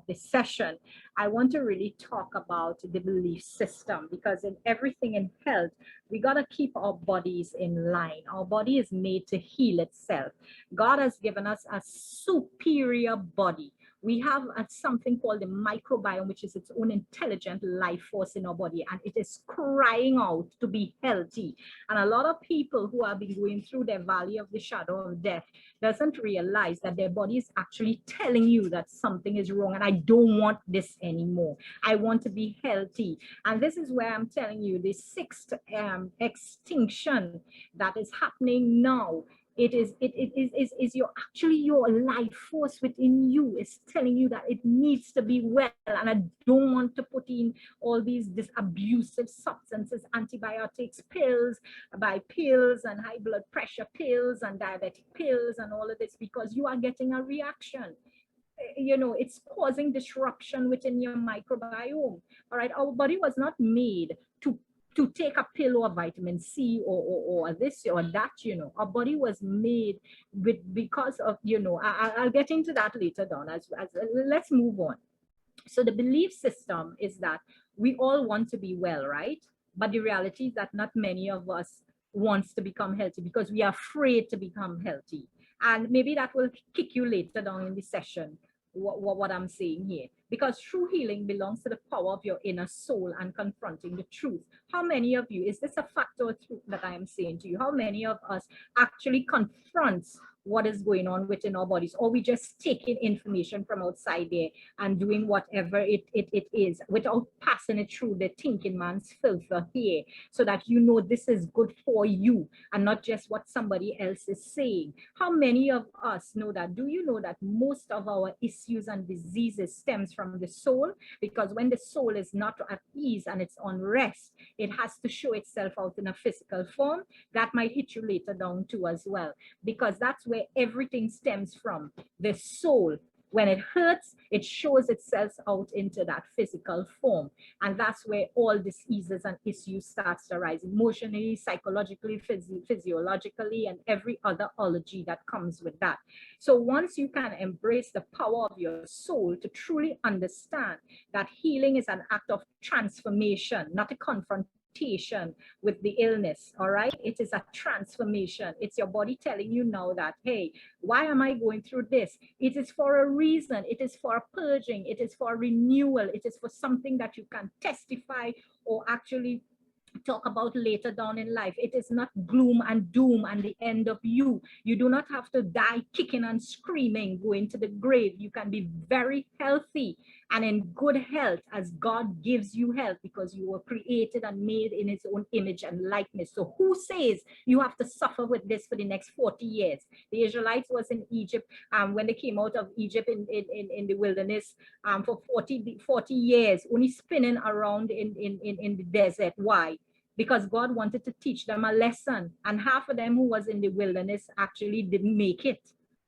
this session, I want to really talk about the belief system, because in everything in health, we got to keep our bodies in line. Our body is made to heal itself. God has given us a superior body. we have something called the microbiome, which is its own intelligent life force in our body, and it is crying out to be healthy. And a lot of people who have been going through their valley of the shadow of death doesn't realize that their body is actually telling you that something is wrong, and I don't want this anymore. I want to be healthy. And this is where I'm telling you the sixth extinction that is happening now. It is your actually your life force within you is telling you that it needs to be well, and I don't want to put in all these abusive substances, antibiotics, pills and high blood pressure pills and diabetic pills and all of this, because you are getting a reaction. You know, it's causing disruption within your microbiome. All right, our body was not made to take a pill or vitamin C or this or that. You know, our body was made because of, you know, I'll get into that later on as let's move on. So the belief system is that we all want to be well, right? But the reality is that not many of us wants to become healthy because we are afraid to become healthy. And maybe that will kick you later down in the session, what I'm saying here, because true healing belongs to the power of your inner soul and confronting the truth. How many of you, is this a fact or truth that I am saying to you? How many of us actually confronts what is going on within our bodies, or we just taking information from outside there and doing whatever it is without passing it through the thinking man's filter here, so that you know this is good for you and not just what somebody else is saying? How many of us know that? Do you know that most of our issues and diseases stems from the soul? Because when the soul is not at ease and it's on rest, it has to show itself out in a physical form. That might hit you later down too as well, because that's where everything stems from, the soul. When it hurts, it shows itself out into that physical form. And that's where all diseases and issues starts to arise, emotionally, psychologically, physiologically, and every other ology that comes with that. So once you can embrace the power of your soul to truly understand that healing is an act of transformation, not a confrontation with the illness, all right? It is a transformation. It's your body telling you now that, hey, why am I going through this? It is for a reason. It is for a purging. It is for renewal. It is for something that you can testify or actually talk about later down in life. It is not gloom and doom and the end of you. You do not have to die kicking and screaming, going to the grave. You can be very healthy and in good health as God gives you health, because you were created and made in his own image and likeness. So who says you have to suffer with this for the next 40 years? The Israelites was in Egypt when they came out of Egypt in the wilderness for 40 years, only spinning around in the desert. Why? Because God wanted to teach them a lesson, and half of them who was in the wilderness actually didn't make it,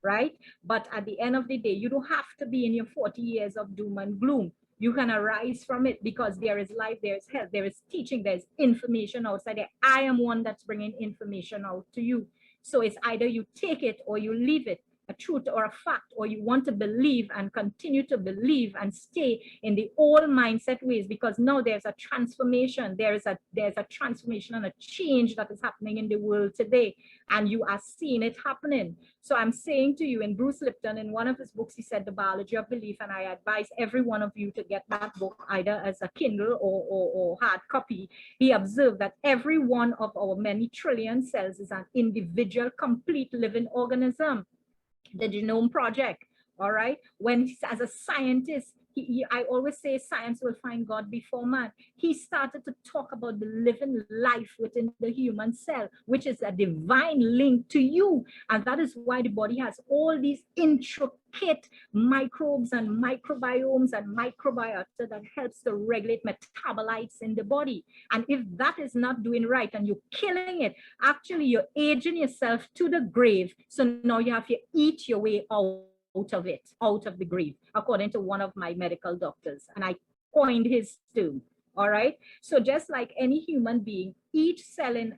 right? But at the end of the day, you don't have to be in your 40 years of doom and gloom. You can arise from it, because there is life, there is health, there is teaching, there's information outside there. I am one that's bringing information out to you. So it's either you take it or you leave it, a truth or a fact, or you want to believe and continue to believe and stay in the old mindset ways, because now there's a transformation. There's a transformation and a change that is happening in the world today, and you are seeing it happening. So I'm saying to you, in Bruce Lipton, in one of his books, he said The Biology of Belief, and I advise every one of you to get that book either as a Kindle or hard copy. He observed that every one of our many trillion cells is an individual, complete living organism. The Genome Project, all right? When, as a scientist, I always say science will find God before man. He started to talk about the living life within the human cell, which is a divine link to you. And that is why the body has all these intricate microbes and microbiomes and microbiota that helps to regulate metabolites in the body. And if that is not doing right and you're killing it, actually you're aging yourself to the grave. So now you have to eat your way out of it, out of the grave, according to one of my medical doctors. And I coined his term. All right. So just like any human being, each cell is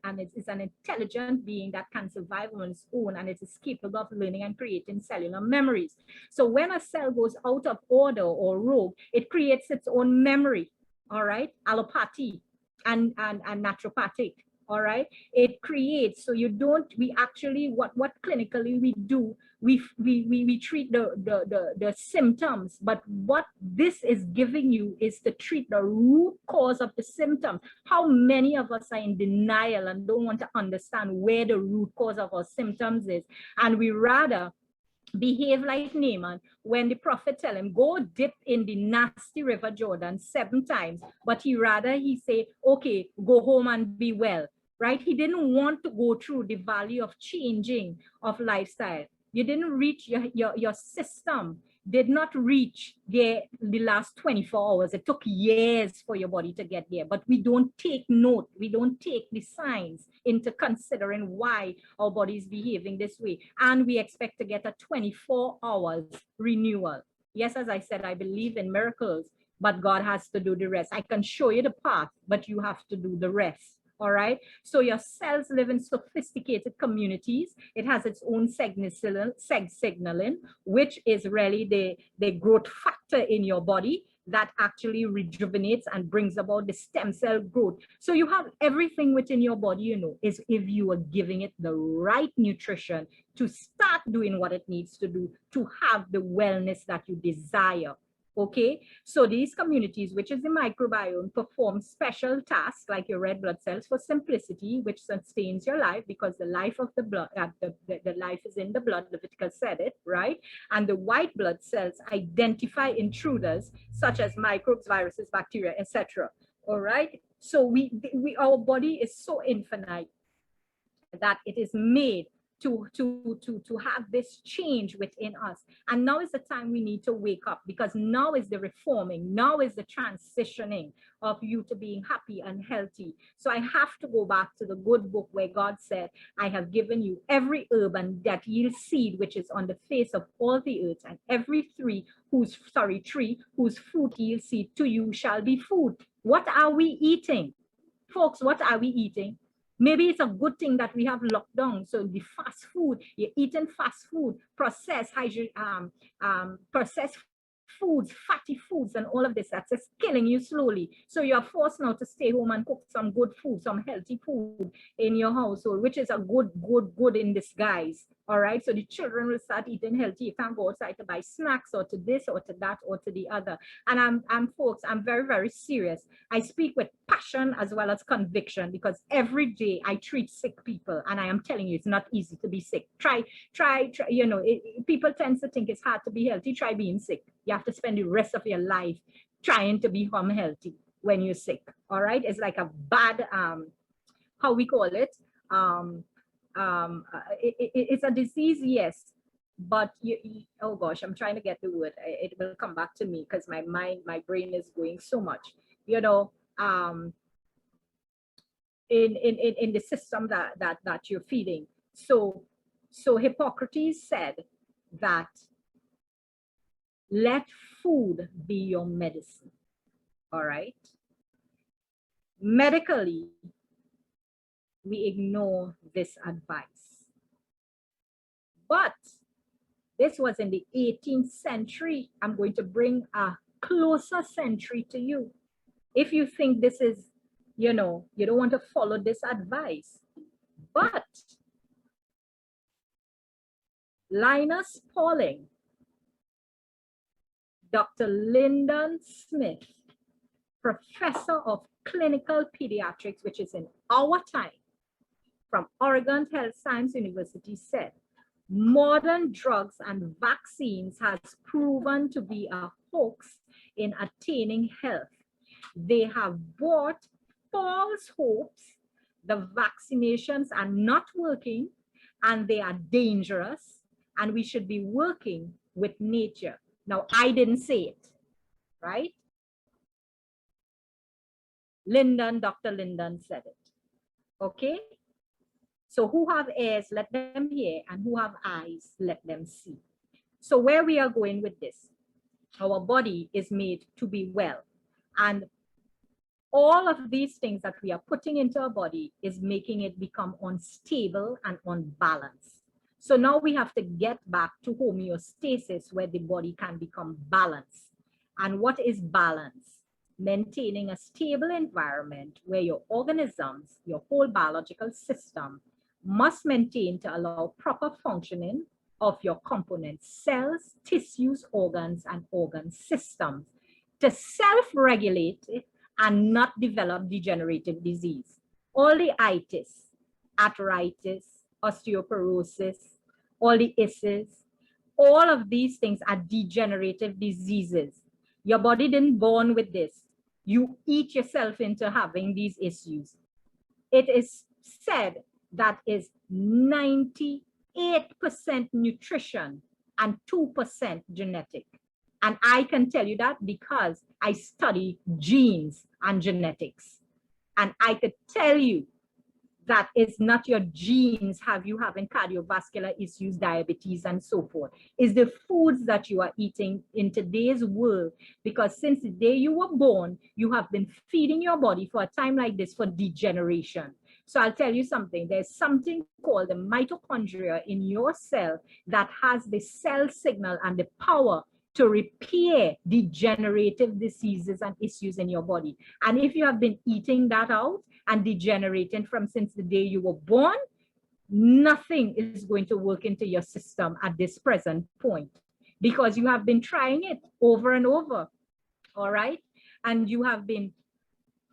an intelligent being that can survive on its own, and it is capable of learning and creating cellular memories. So when a cell goes out of order or rogue, it creates its own memory. All right. Allopathy and naturopathic. all right? It creates, so you don't, we actually, what clinically we do, we treat the symptoms, but what this is giving you is to treat the root cause of the symptom. How many of us are in denial and don't want to understand where the root cause of our symptoms is? And we rather behave like Naaman when the prophet tell him, go dip in the nasty river Jordan 7 times, but he say, okay, go home and be well, right? He didn't want to go through the valley of changing of lifestyle. You didn't reach your system did not reach the last 24 hours. It took years for your body to get there, but we don't take note. We don't take the signs into considering why our body is behaving this way. And we expect to get a 24 hours renewal. Yes, as I said, I believe in miracles, but God has to do the rest. I can show you the path, but you have to do the rest. All right. So your cells live in sophisticated communities. It has its own signaling, which is really the growth factor in your body that actually rejuvenates and brings about the stem cell growth. So you have everything within your body, you know, is if you are giving it the right nutrition to start doing what it needs to do to have the wellness that you desire. Okay, so these communities, which is the microbiome, perform special tasks like your red blood cells for simplicity, which sustains your life because the life of the blood, the life is in the blood, Leviticus said it, right? And the white blood cells identify intruders such as microbes, viruses, bacteria, etc. All right, so our body is so infinite that it is made to have this change within us. And now is the time we need to wake up, because now is the reforming, now is the transitioning of you to being happy and healthy. So I have to go back to the good book where God said, I have given you every herb and that yields seed, which is on the face of all the earth, and every tree whose fruit yields seed, to you shall be food. What are we eating? Folks, what are we eating? Maybe it's a good thing that we have lockdown. So the fast food, you're eating fast food, processed foods, fatty foods, and all of this, that's just killing you slowly. So you're forced now to stay home and cook some good food, some healthy food in your household, which is a good in disguise. All right, so the children will start eating healthy. You can't go outside to buy snacks or to this or to that or to the other. And folks, I'm very, very serious. I speak with passion as well as conviction, because every day I treat sick people, and I am telling you, it's not easy to be sick. Try, you know, people tend to think it's hard to be healthy. Try being sick. You have to spend the rest of your life trying to become healthy when you're sick. All right, it's like a bad, how we call it, it's a disease, yes, but oh gosh, I'm trying to get the word. It will come back to me because my brain is going so much, you know, in the system that you're feeding. So Hippocrates said that let food be your medicine. All right, medically we ignore this advice. But this was in the 18th century. I'm going to bring a closer century to you. If you think this is, you know, you don't want to follow this advice. But Linus Pauling, Dr. Lyndon Smith, professor of clinical pediatrics, which is in our time, from Oregon Health Science University, said, modern drugs and vaccines has proven to be a hoax in attaining health. They have brought false hopes. The vaccinations are not working and they are dangerous, and we should be working with nature. Now, I didn't say it, right? Dr. Lyndon said it, okay? So who have ears, let them hear, and who have eyes, let them see. So where we are going with this, our body is made to be well. And all of these things that we are putting into our body is making it become unstable and unbalanced. So now we have to get back to homeostasis, where the body can become balanced. And what is balance? maintaining a stable environment where your organisms, your whole biological system, must maintain to allow proper functioning of your components, cells, tissues, organs, and organ systems to self-regulate and not develop degenerative disease. All the itis, arthritis, osteoporosis, all the issues, all of these things are degenerative diseases. Your body didn't born with this. You eat yourself into having these issues. It is said that is 98% nutrition and 2% genetic. And I can tell you that because I study genes and genetics. And I could tell you that it's not your genes have you having cardiovascular issues, diabetes, and so forth. It's the foods that you are eating in today's world, because since the day you were born, you have been feeding your body for a time like this for degeneration. So I'll tell you something, there's something called the mitochondria in your cell that has the cell signal and the power to repair degenerative diseases and issues in your body. And if you have been eating that out and degenerating from since the day you were born, nothing is going to work into your system at this present point, because you have been trying it over and over, all right? And you have been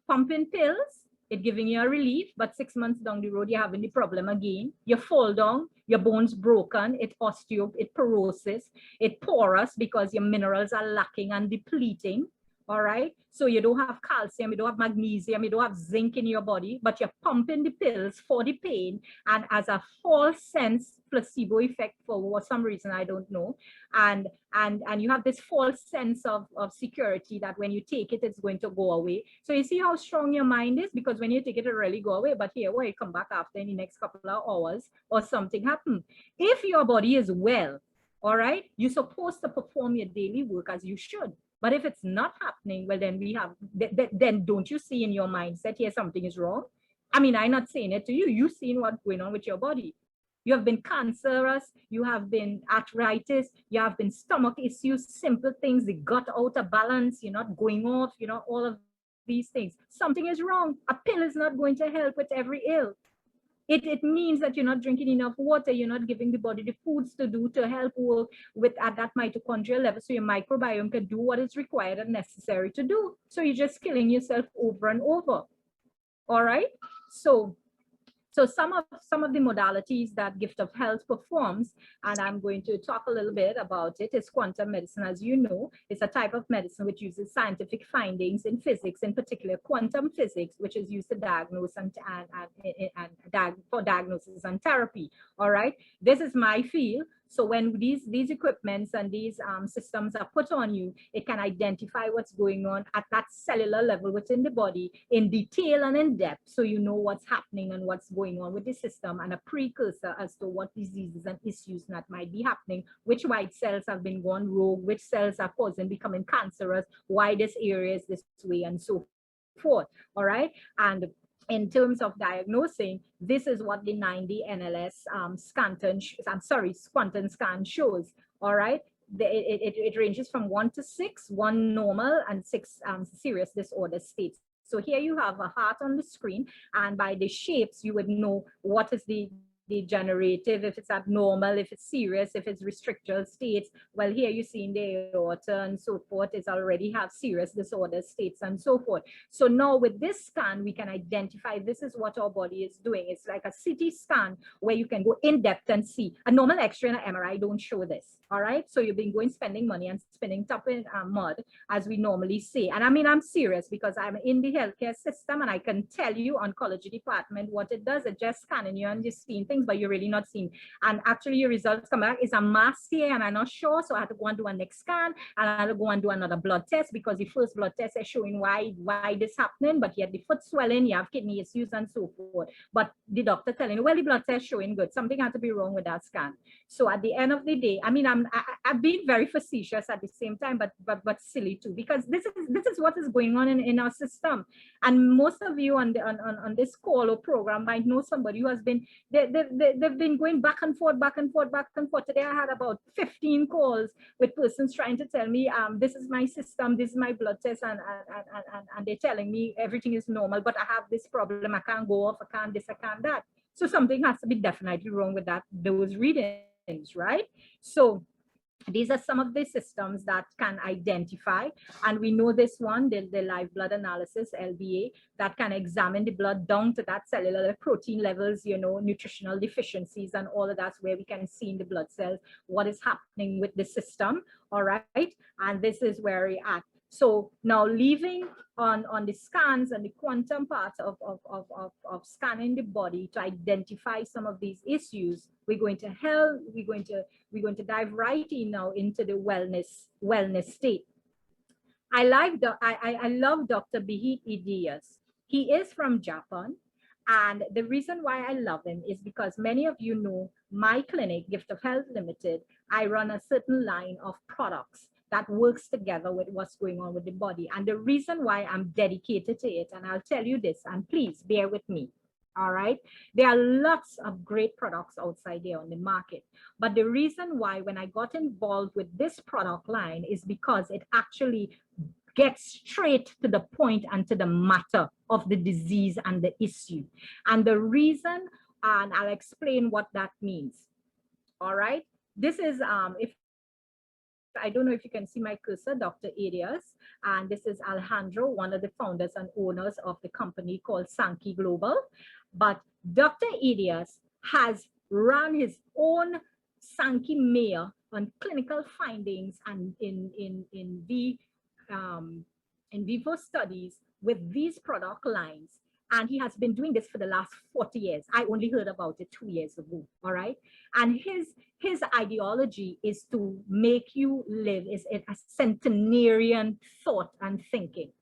pumping pills, it giving you a relief, but 6 months down the road, you're having the problem again. You fall down, your bones broken, it porosis, it porous because your minerals are lacking and depleting, all right? So you don't have calcium, you don't have magnesium, you don't have zinc in your body, but you're pumping the pills for the pain, and as a false sense placebo effect for some reason, I don't know. And you have this false sense of security that when you take it, it's going to go away. So you see how strong your mind is, because when you take it, it really go away. But here, where you come back after in the next couple of hours or something happen. If your body is well, all right, you're supposed to perform your daily work as you should. But if it's not happening, well, then then don't you see in your mindset here something is wrong? I mean, I'm not saying it to you. You've seen what's going on with your body. You have been cancerous, you have been arthritis, you have been stomach issues, simple things, the gut out of balance, you're not going off, you know, all of these things. Something is wrong. A pill is not going to help with every ill. It means that you're not drinking enough water, you're not giving the body the foods to do to help work with at that mitochondrial level, so your microbiome can do what is required and necessary to do. So you're just killing yourself over and over. All right. So some of the modalities that Gift of Health performs, and I'm going to talk a little bit about it, is quantum medicine. As you know, it's a type of medicine which uses scientific findings in physics, in particular quantum physics, which is used to diagnose for diagnosis and therapy. All right, this is my field. So when these equipments and these systems are put on you, it can identify what's going on at that cellular level within the body in detail and in depth, so you know what's happening and what's going on with the system, and a precursor as to what diseases and issues that might be happening, which white cells have been gone rogue, which cells are causing becoming cancerous, why this area is this way, and so forth. All right. And in terms of diagnosing, this is what the 9D NLS quantum scan shows. All right, it ranges from 1 to 6, 1 normal and 6 serious disorder states. So here you have a heart on the screen, and by the shapes you would know what is the degenerative, if it's abnormal, if it's serious, if it's restrictive states. Well, here you see in the aorta and so forth, it already have serious disorder states and so forth. So now with this scan, we can identify this is what our body is doing. It's like a CT scan where you can go in depth and see. A normal X-ray and an MRI don't show this. All right, so you've been going spending money and spending top in mud, as we normally say. And I mean, I'm serious because I'm in the healthcare system, and I can tell you, oncology department, what it does, it just scanning you and just seeing things, but you're really not seeing. And actually your results come back is a mass here, and I'm not sure, so I had to go and do a next scan, and I had to go and do another blood test, because the first blood test is showing why this happening, but you have the foot swelling, you have kidney issues and so forth. But the doctor telling you, well, the blood test showing good, something had to be wrong with that scan. So at the end of the day, I mean, I'm being very facetious at the same time, but silly too, because this is what is going on in our system. And most of you on this call or program might know somebody who has been, they've been going back and forth, back and forth, back and forth. Today I had about 15 calls with persons trying to tell me, this is my system, this is my blood test, and they're telling me everything is normal, but I have this problem, I can't go off, I can't this, I can't that. So something has to be definitely wrong with those readings, right? So these are some of the systems that can identify, and we know this one, the live blood analysis, LBA, that can examine the blood down to that cellular protein levels, you know, nutritional deficiencies and all of that, where we can see in the blood cells what is happening with the system, all right? And this is where we're at. So now leaving on the scans and the quantum part of scanning the body to identify some of these issues, we're going to dive right in now into the wellness state. I love Dr. Behit Idias. He is from Japan. And the reason why I love him is because many of you know my clinic, Gift of Health Limited, I run a certain line of products that works together with what's going on with the body. And the reason why I'm dedicated to it, and I'll tell you this, and please bear with me, all right? There are lots of great products outside there on the market. But the reason why when I got involved with this product line is because it actually gets straight to the point and to the matter of the disease and the issue. And the reason, and I'll explain what that means, all right? This is, if I don't know if you can see my cursor, Dr. Arias, and this is Alejandro, one of the founders and owners of the company called Sankey Global. But Dr. Arias has run his own Sankey Mayor on clinical findings and in vivo studies with these product lines. And he has been doing this for the last 40 years. I only heard about it 2 years ago, all right? And his ideology is to make you live, is a centenarian thought and thinking.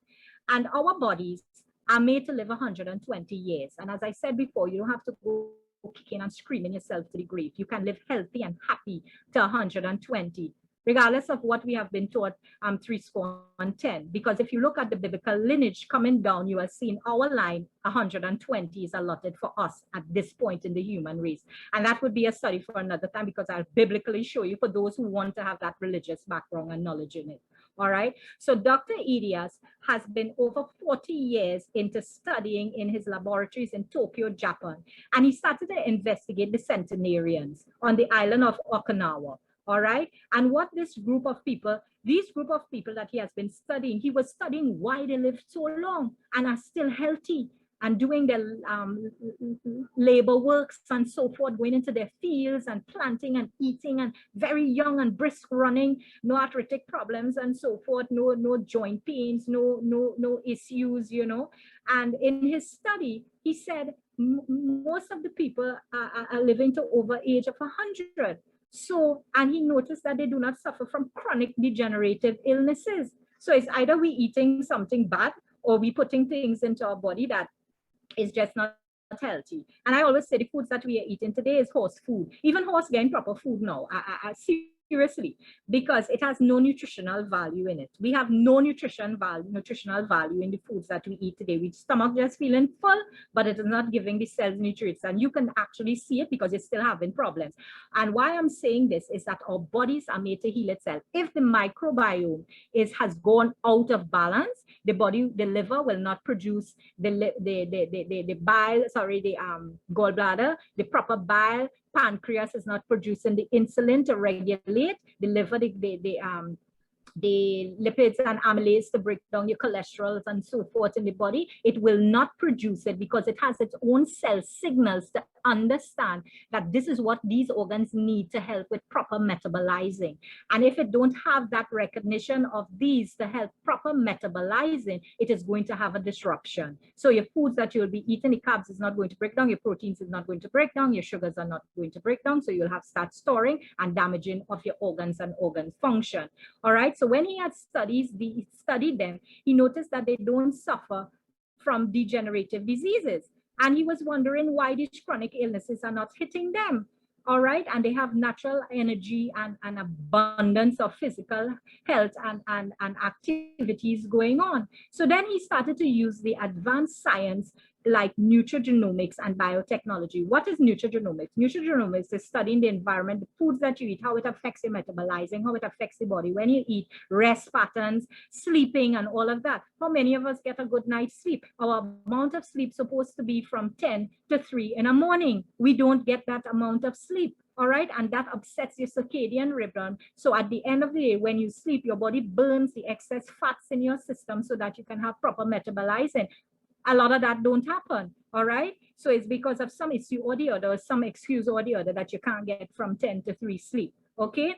And our bodies are made to live 120 years. And as I said before, you don't have to go kicking and screaming yourself to the grave. You can live healthy and happy to 120. Regardless of what we have been taught 310. Because if you look at the biblical lineage coming down, you are seeing our line 120 is allotted for us at this point in the human race. And that would be a study for another time, because I'll biblically show you for those who want to have that religious background and knowledge in it. All right. So Dr. Arias has been over 40 years into studying in his laboratories in Tokyo, Japan. And he started to investigate the centenarians on the island of Okinawa. All right. And what this group of people that he has been studying, he was studying why they lived so long and are still healthy and doing their labor works and so forth, going into their fields and planting and eating and very young and brisk running, no arthritic problems and so forth, no joint pains, no issues, you know. And in his study, he said most of the people are living to over age of 100. So, and he noticed that they do not suffer from chronic degenerative illnesses. So it's either we eating something bad or we putting things into our body that is just not healthy. And I always say the foods that we are eating today is horse food. Even horse getting proper food now. Seriously, because it has no nutritional value in it. We have no nutritional value in the foods that we eat today. We stomach just feeling full, but it is not giving the cells nutrients. And you can actually see it because it's still having problems. And why I'm saying this is that our bodies are made to heal itself. If the microbiome has gone out of balance, the liver will not produce the bile, sorry, the gallbladder, the proper bile. Pancreas is not producing the insulin to regulate the liver, the lipids and amylase to break down your cholesterols and so forth in the body. It will not produce it because it has its own cell signals to understand that this is what these organs need to help with proper metabolizing. And if it don't have that recognition of these to help proper metabolizing, it is going to have a disruption. So your foods that you'll be eating, the carbs is not going to break down, your proteins is not going to break down, your sugars are not going to break down. So you'll have start storing and damaging of your organs and organ function. All right. So when he had studied them, he noticed that they don't suffer from degenerative diseases. And he was wondering why these chronic illnesses are not hitting them. all right, and they have natural energy and abundance of physical health and activities going on. So then he started to use the advanced science like nutrigenomics and biotechnology. What is nutrigenomics? Nutrigenomics is studying the environment, the foods that you eat, how it affects your metabolizing, how it affects the body when you eat, rest patterns, sleeping, and all of that. How many of us get a good night's sleep? Our amount of sleep is supposed to be from 10 to 3 in the morning. We don't get that amount of sleep. All right, and that upsets your circadian rhythm. So at the end of the day, when you sleep, your body burns the excess fats in your system so that you can have proper metabolizing. A lot of that don't happen, all right? So it's because of some issue or the other, some excuse or the other that you can't get from 10 to 3 sleep, okay?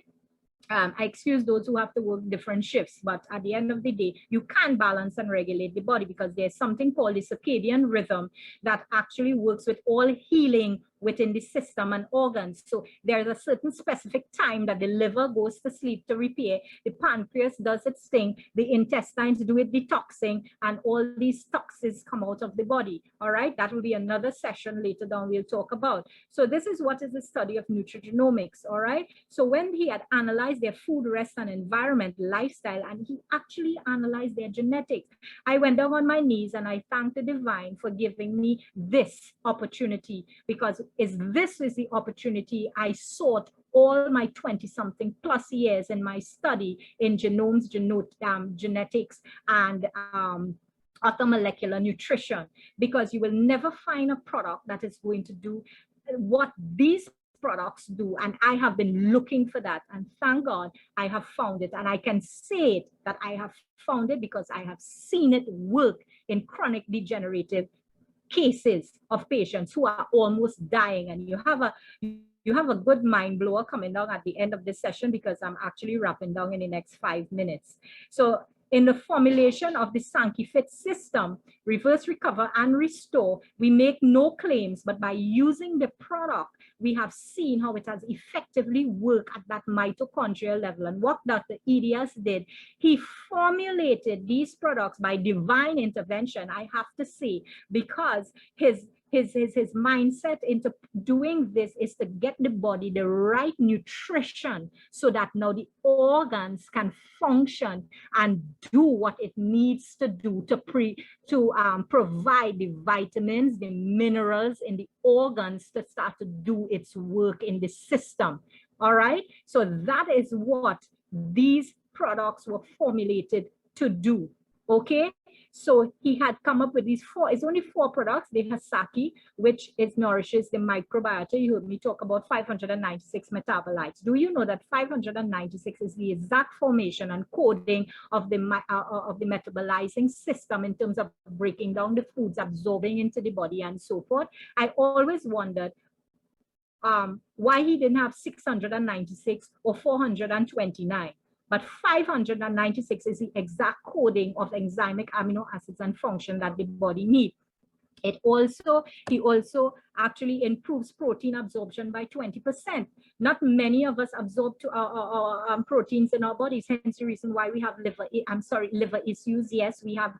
I excuse those who have to work different shifts, but at the end of the day, you can balance and regulate the body because there's something called the circadian rhythm that actually works with all healing within the system and organs. So there's a certain specific time that the liver goes to sleep to repair, the pancreas does its thing, the intestines do it detoxing, and all these toxins come out of the body, all right? That will be another session later down we'll talk about. So this is what is the study of nutrigenomics, all right? So when he had analyzed their food, rest, and environment, lifestyle, and he actually analyzed their genetics, I went down on my knees and I thanked the divine for giving me this opportunity, because this is the opportunity I sought all my 20-something plus years in my study in genomes, genetics, and orthomolecular nutrition, because you will never find a product that is going to do what these products do. And I have been looking for that, and thank God I have found it. And I can say it that I have found it because I have seen it work in chronic degenerative cases of patients who are almost dying. And you have a good mind blower coming down at the end of this session, because I'm actually wrapping down in the next 5 minutes. So in the formulation of the Sankey Fit system, reverse, recover, and restore, we make no claims, but by using the product, we have seen how it has effectively worked at that mitochondrial level. And what Dr. Edias did, he formulated these products by divine intervention, I have to say, because his mindset into doing this is to get the body the right nutrition so that now the organs can function and do what it needs to do to provide the vitamins, the minerals in the organs to start to do its work in the system. All right, so that is what these products were formulated to do. Okay, so he had come up with these it's only 4 products. The Hasaki, which nourishes the microbiota. You heard me talk about 596 metabolites. Do you know that 596 is the exact formation and coding of the metabolizing system in terms of breaking down the foods, absorbing into the body, and so forth? I always wondered why he didn't have 696 or 429. But 596 is the exact coding of enzymic amino acids and function that the body needs. He also actually improves protein absorption by 20%. Not many of us absorb proteins in our bodies, hence the reason why we have liver issues. Yes, we have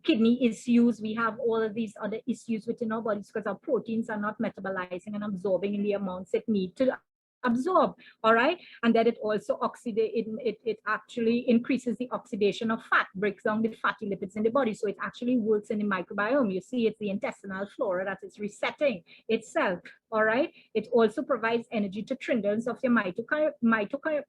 kidney issues. We have all of these other issues within our bodies because our proteins are not metabolizing and absorbing in the amounts it needs to absorb. All right, and that it also it actually increases the oxidation of fat, breaks down the fatty lipids in the body, so it actually works in the microbiome. You see, it's the intestinal flora that is resetting itself. All right, it also provides energy to trillions of your mitochondria,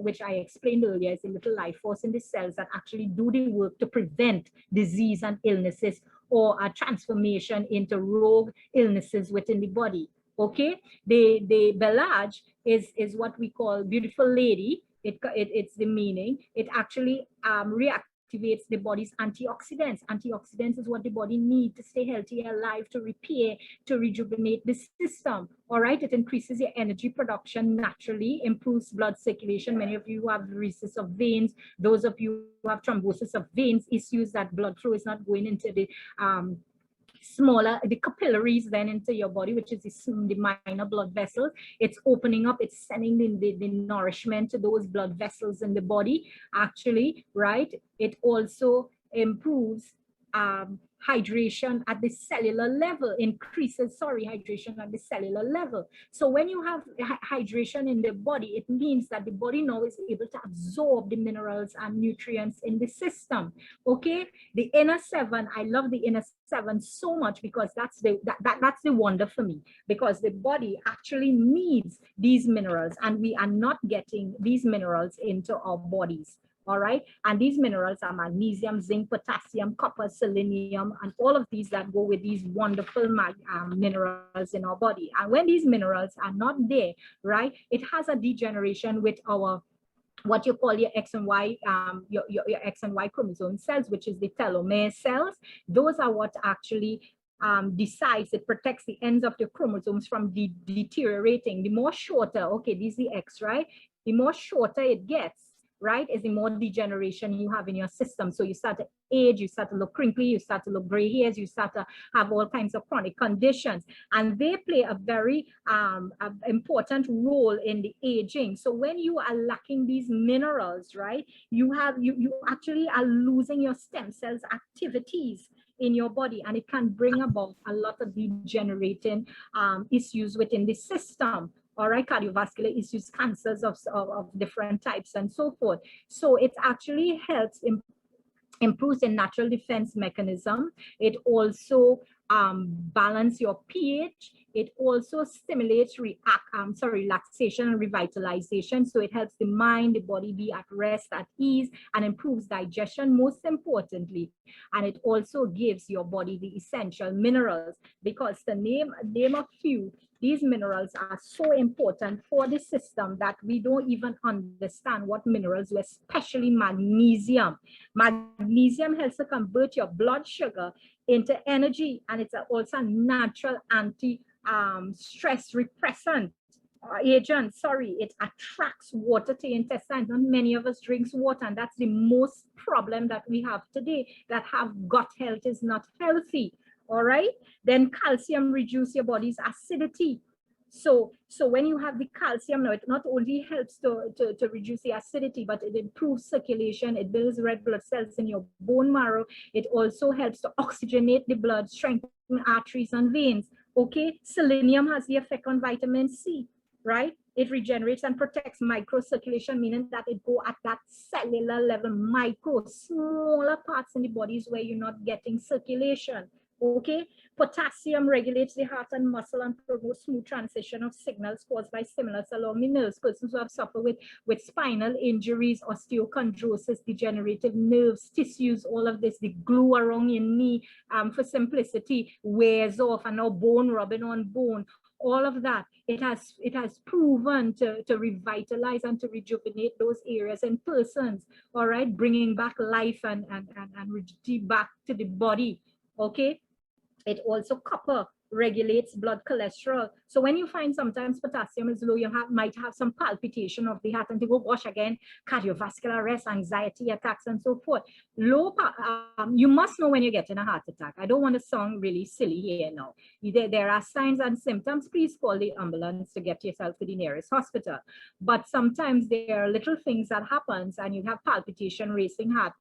which I explained earlier, is a little life force in the cells that actually do the work to prevent disease and illnesses, or a transformation into rogue illnesses within the body. Okay, the Belage is what we call beautiful lady. It's the meaning. It actually reactivates the body's antioxidants. Antioxidants is what the body needs to stay healthy, alive, to repair, to rejuvenate the system. All right, it increases your energy production naturally, improves blood circulation. Many of you have resistance of veins. Those of you who have thrombosis of veins issues, that blood flow is not going into the capillaries then into your body, which is the minor blood vessels. It's opening up, it's sending the nourishment to those blood vessels in the body, actually, right? It also improves hydration at the cellular level, increases, hydration at the cellular level. So when you have hydration in the body, it means that the body now is able to absorb the minerals and nutrients in the system. Okay, the inner seven, I love the inner seven so much, because that's the wonder for me, because the body actually needs these minerals, and we are not getting these minerals into our bodies. All right, and these minerals are magnesium, zinc, potassium, copper, selenium, and all of these that go with these wonderful minerals in our body. And when these minerals are not there, right, it has a degeneration with our, what you call your X and Y, your X and Y chromosome cells, which is the telomere cells. Those are what actually decides, it protects the ends of the chromosomes from deteriorating. The more shorter, okay, this is the X, right? The more shorter it gets, right, is the more degeneration you have in your system. So you start to age, you start to look crinkly, you start to look gray hairs, you start to have all kinds of chronic conditions, and they play a very important role in the aging. So when you are lacking these minerals, right, you actually are losing your stem cells activities in your body, and it can bring about a lot of degenerating issues within the system. All right, cardiovascular issues, cancers of different types, and so forth. So it actually helps improves the natural defense mechanism. It also balance your pH. It also stimulates relaxation and revitalization. So it helps the mind, the body be at rest, at ease, and improves digestion, most importantly. And it also gives your body the essential minerals, because to name a few, these minerals are so important for the system that we don't even understand what minerals, especially magnesium. Magnesium helps to convert your blood sugar into energy, and it's also a natural anti-stress repressant agent. It attracts water to intestines. Not many of us drinks water, and that's the most problem that we have today, that have gut health is not healthy. All right, then calcium reduces your body's acidity. So when you have the calcium, now it not only helps to reduce the acidity, but it improves circulation, it builds red blood cells in your bone marrow. It also helps to oxygenate the blood, strengthen arteries and veins. Okay, selenium has the effect on vitamin C, right? It regenerates and protects microcirculation, meaning that it go at that cellular level, smaller parts in the bodies where you're not getting circulation. Okay, potassium regulates the heart and muscle and promotes smooth transition of signals caused by stimulus along the nerves. Persons who have suffered with spinal injuries, osteochondrosis, degenerative nerves, tissues, all of this, the glue around your knee, for simplicity, wears off, and now bone rubbing on bone. All of that, it has proven to revitalize and to rejuvenate those areas in persons. All right, bringing back life and back to the body. Okay. It also, copper regulates blood cholesterol. So when you find sometimes potassium is low, you might have some palpitation of the heart, and they go, gosh, again, cardiovascular arrest, anxiety attacks, and so forth. Low, you must know when you're getting a heart attack. I don't want to sound really silly here now. There are signs and symptoms. Please call the ambulance to get yourself to the nearest hospital. But sometimes there are little things that happens, and you have palpitation, racing heart.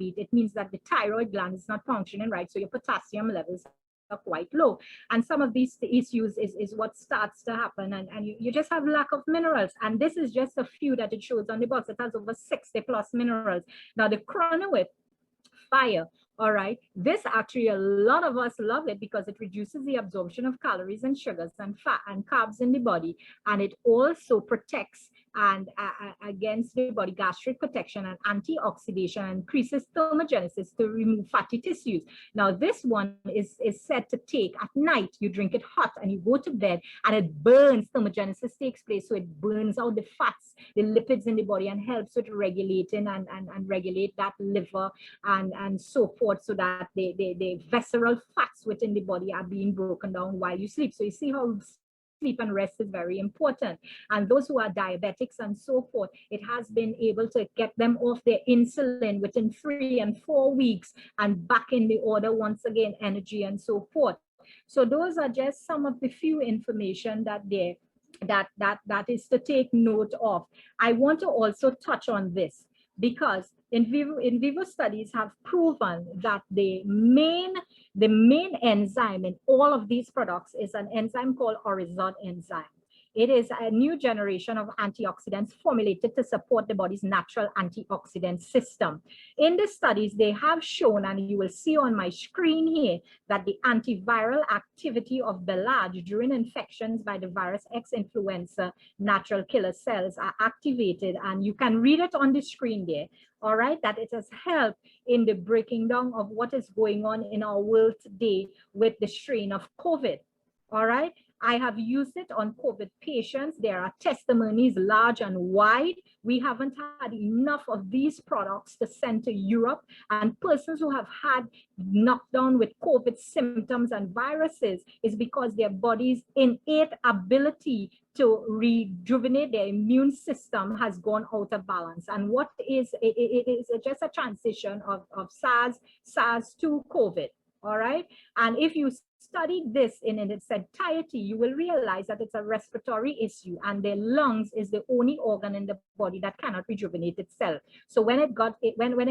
It means that the thyroid gland is not functioning right, so your potassium levels are quite low. And some of these issues is what starts to happen, and you just have lack of minerals. And this is just a few that it shows on the box. It has over 60 plus minerals. Now the chronowit, fire. All right, this actually, a lot of us love it because it reduces the absorption of calories and sugars and fat and carbs in the body, and it also protects and against the body, gastric protection and antioxidation, and increases thermogenesis to remove fatty tissues. Now this one is said to take at night. You drink it hot and you go to bed, and it burns. Thermogenesis takes place, so it burns out the fats, the lipids in the body, and helps with regulating and regulate that liver and so forth, so that the visceral fats within the body are being broken down while you sleep. So you see how sleep and rest is very important. And those who are diabetics and so forth, it has been able to get them off their insulin within 3 and 4 weeks and back in the order once again, energy and so forth. So those are just some of the few information that is to take note of. I want to also touch on this. because in vivo studies have proven that the main enzyme in all of these products is an enzyme called orison enzyme. It is a new generation of antioxidants formulated to support the body's natural antioxidant system. In the studies, they have shown, and you will see on my screen here, that the antiviral activity of Belage during infections by the virus X influenza natural killer cells are activated, and you can read it on the screen there. All right, that it has helped in the breaking down of what is going on in our world today with the strain of COVID. All right, I have used it on COVID patients. There are testimonies large and wide. We haven't had enough of these products to send to Europe, and persons who have had knockdown with COVID symptoms and viruses is because their body's innate ability to rejuvenate their immune system has gone out of balance. And what is, it is just a transition of SARS to COVID. All right. And if you study this in its entirety, you will realize that it's a respiratory issue, and the lungs is the only organ in the body that cannot rejuvenate itself. So when it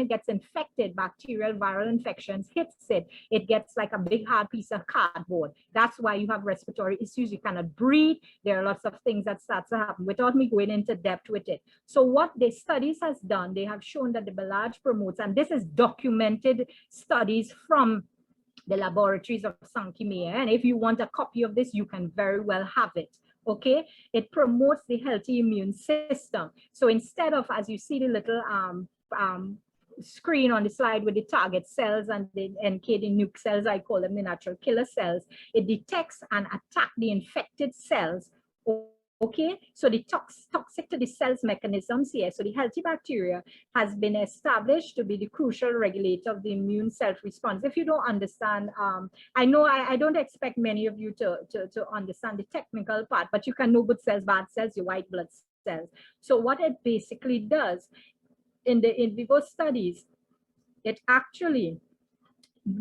gets infected, bacterial viral infections hits it, it gets like a big hard piece of cardboard. That's why you have respiratory issues. You cannot breathe. There are lots of things that start to happen without me going into depth with it. So what the studies has done, they have shown that the Belage promotes, and this is documented studies from the laboratories of Sankey-Meyer, and if you want a copy of this, you can very well have it. Okay, it promotes the healthy immune system. So instead of, as you see the little screen on the slide with the target cells and the NK, the nuke cells, I call them the natural killer cells, it detects and attacks the infected cells. Okay, so the toxic to the cells mechanisms here. So the healthy bacteria has been established to be the crucial regulator of the immune self-response. If you don't understand, I know I don't expect many of you to understand the technical part, but you can know good cells, bad cells, your white blood cells. So what it basically does in the in vivo studies, it actually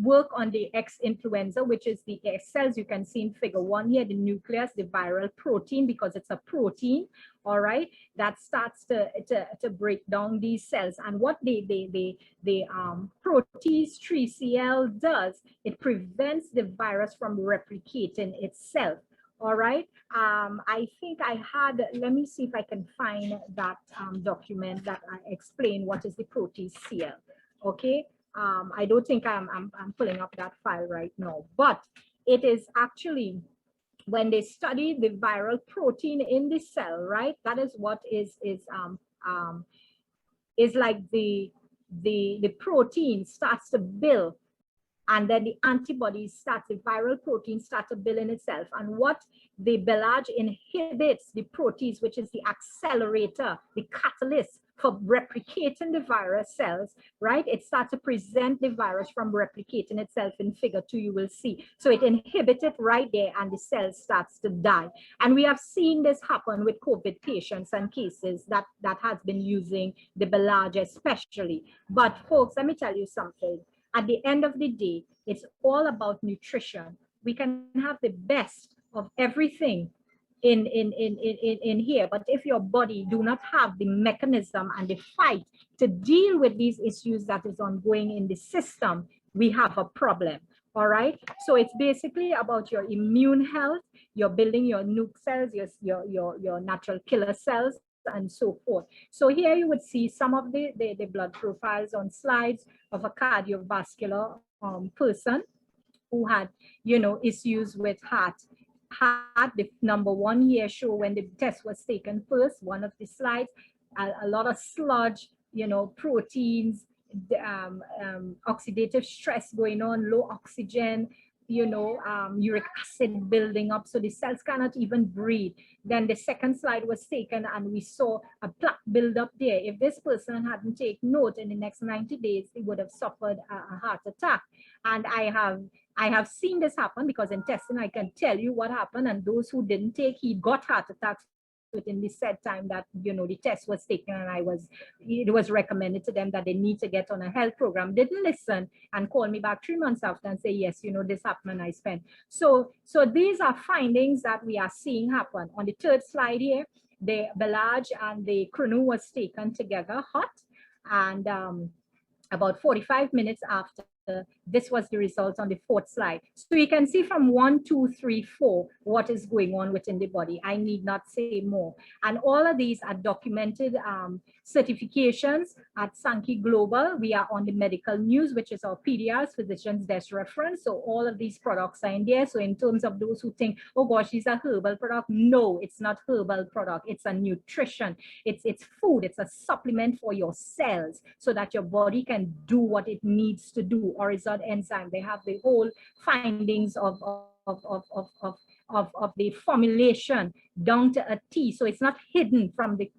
work on the X influenza, which is the cells you can see in figure 1 here, the nucleus, the viral protein, because it's a protein, all right, that starts to break down these cells. And what the protease 3CL does, it prevents the virus from replicating itself. All right, I think I had, let me see if I can find that document that I explain what is the protease CL. Okay. I don't think I'm pulling up that file right now, but it is actually when they study the viral protein in the cell, right? That is what is like the protein starts to build, and then the antibodies start, the viral protein start to build in itself. And what the Belage inhibits the protease, which is the accelerator, the catalyst for replicating the virus cells, right? It starts to prevent the virus from replicating itself. In figure 2, you will see. So it inhibits it right there, and the cell starts to die. And we have seen this happen with COVID patients and cases that has been using the Belage especially. But folks, let me tell you something. At the end of the day, it's all about nutrition. We can have the best of everything in here, but if your body do not have the mechanism and the fight to deal with these issues that is ongoing in the system, we have a problem. All right, so it's basically about your immune health. You're building your nuke cells, your natural killer cells, and so forth. So here you would see some of the blood profiles on slides of a cardiovascular person who had, you know, issues with heart. The number 1 here show when the test was taken first, one of the slides, a lot of sludge, you know, proteins, oxidative stress going on, low oxygen, you know, uric acid building up, so the cells cannot even breathe. Then the second slide was taken, and we saw a plaque buildup there. If this person hadn't taken note, in the next 90 days, he would have suffered a heart attack. And I have seen this happen, because in testing, I can tell you what happened. And those who didn't take, he got heart attacks within the said time that, you know, the test was taken, and it was recommended to them that they need to get on a health program. Didn't listen and call me back 3 months after and say, yes, you know, this happened and I spent. So these are findings that we are seeing happen. On the third slide here, the Belage and the Crenu was taken together hot, And about 45 minutes after, this was the results on the fourth slide. So you can see from 1, 2, 3, 4, what is going on within the body. I need not say more. And all of these are documented certifications at Sankey Global. We are on the medical news, which is our PDRs, Physicians Desk Reference. So all of these products are in there. So in terms of those who think, oh gosh, these are herbal product. No, it's not herbal product. It's a nutrition. It's food. It's a supplement for your cells so that your body can do what it needs to do. Orizod enzyme, they have the whole findings of the formulation down to a T. So it's not hidden from the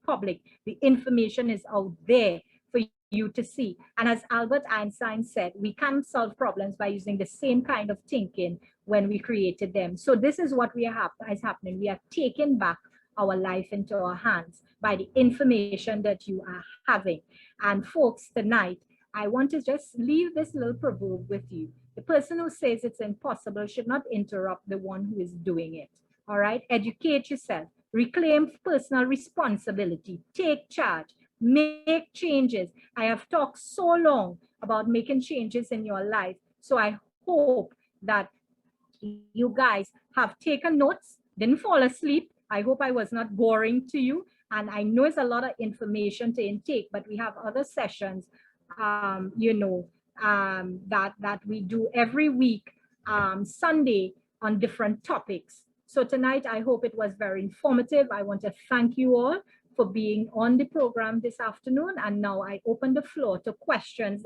public. The information is out there for you to see. And as Albert Einstein said, we can't solve problems by using the same kind of thinking when we created them. So this is what is happening. We are taking back our life into our hands by the information that you are having. And folks, tonight, I want to just leave this little proverb with you. The person who says it's impossible should not interrupt the one who is doing it. All right? Educate yourself. Reclaim personal responsibility. Take charge. Make changes. I have talked so long about making changes in your life. So I hope that you guys have taken notes, didn't fall asleep. I hope I was not boring to you. And I know it's a lot of information to intake, but we have other sessions, that we do every week, Sunday, on different topics. So tonight, I hope it was very informative. I want to thank you all for being on the program this afternoon. And now I open the floor to questions.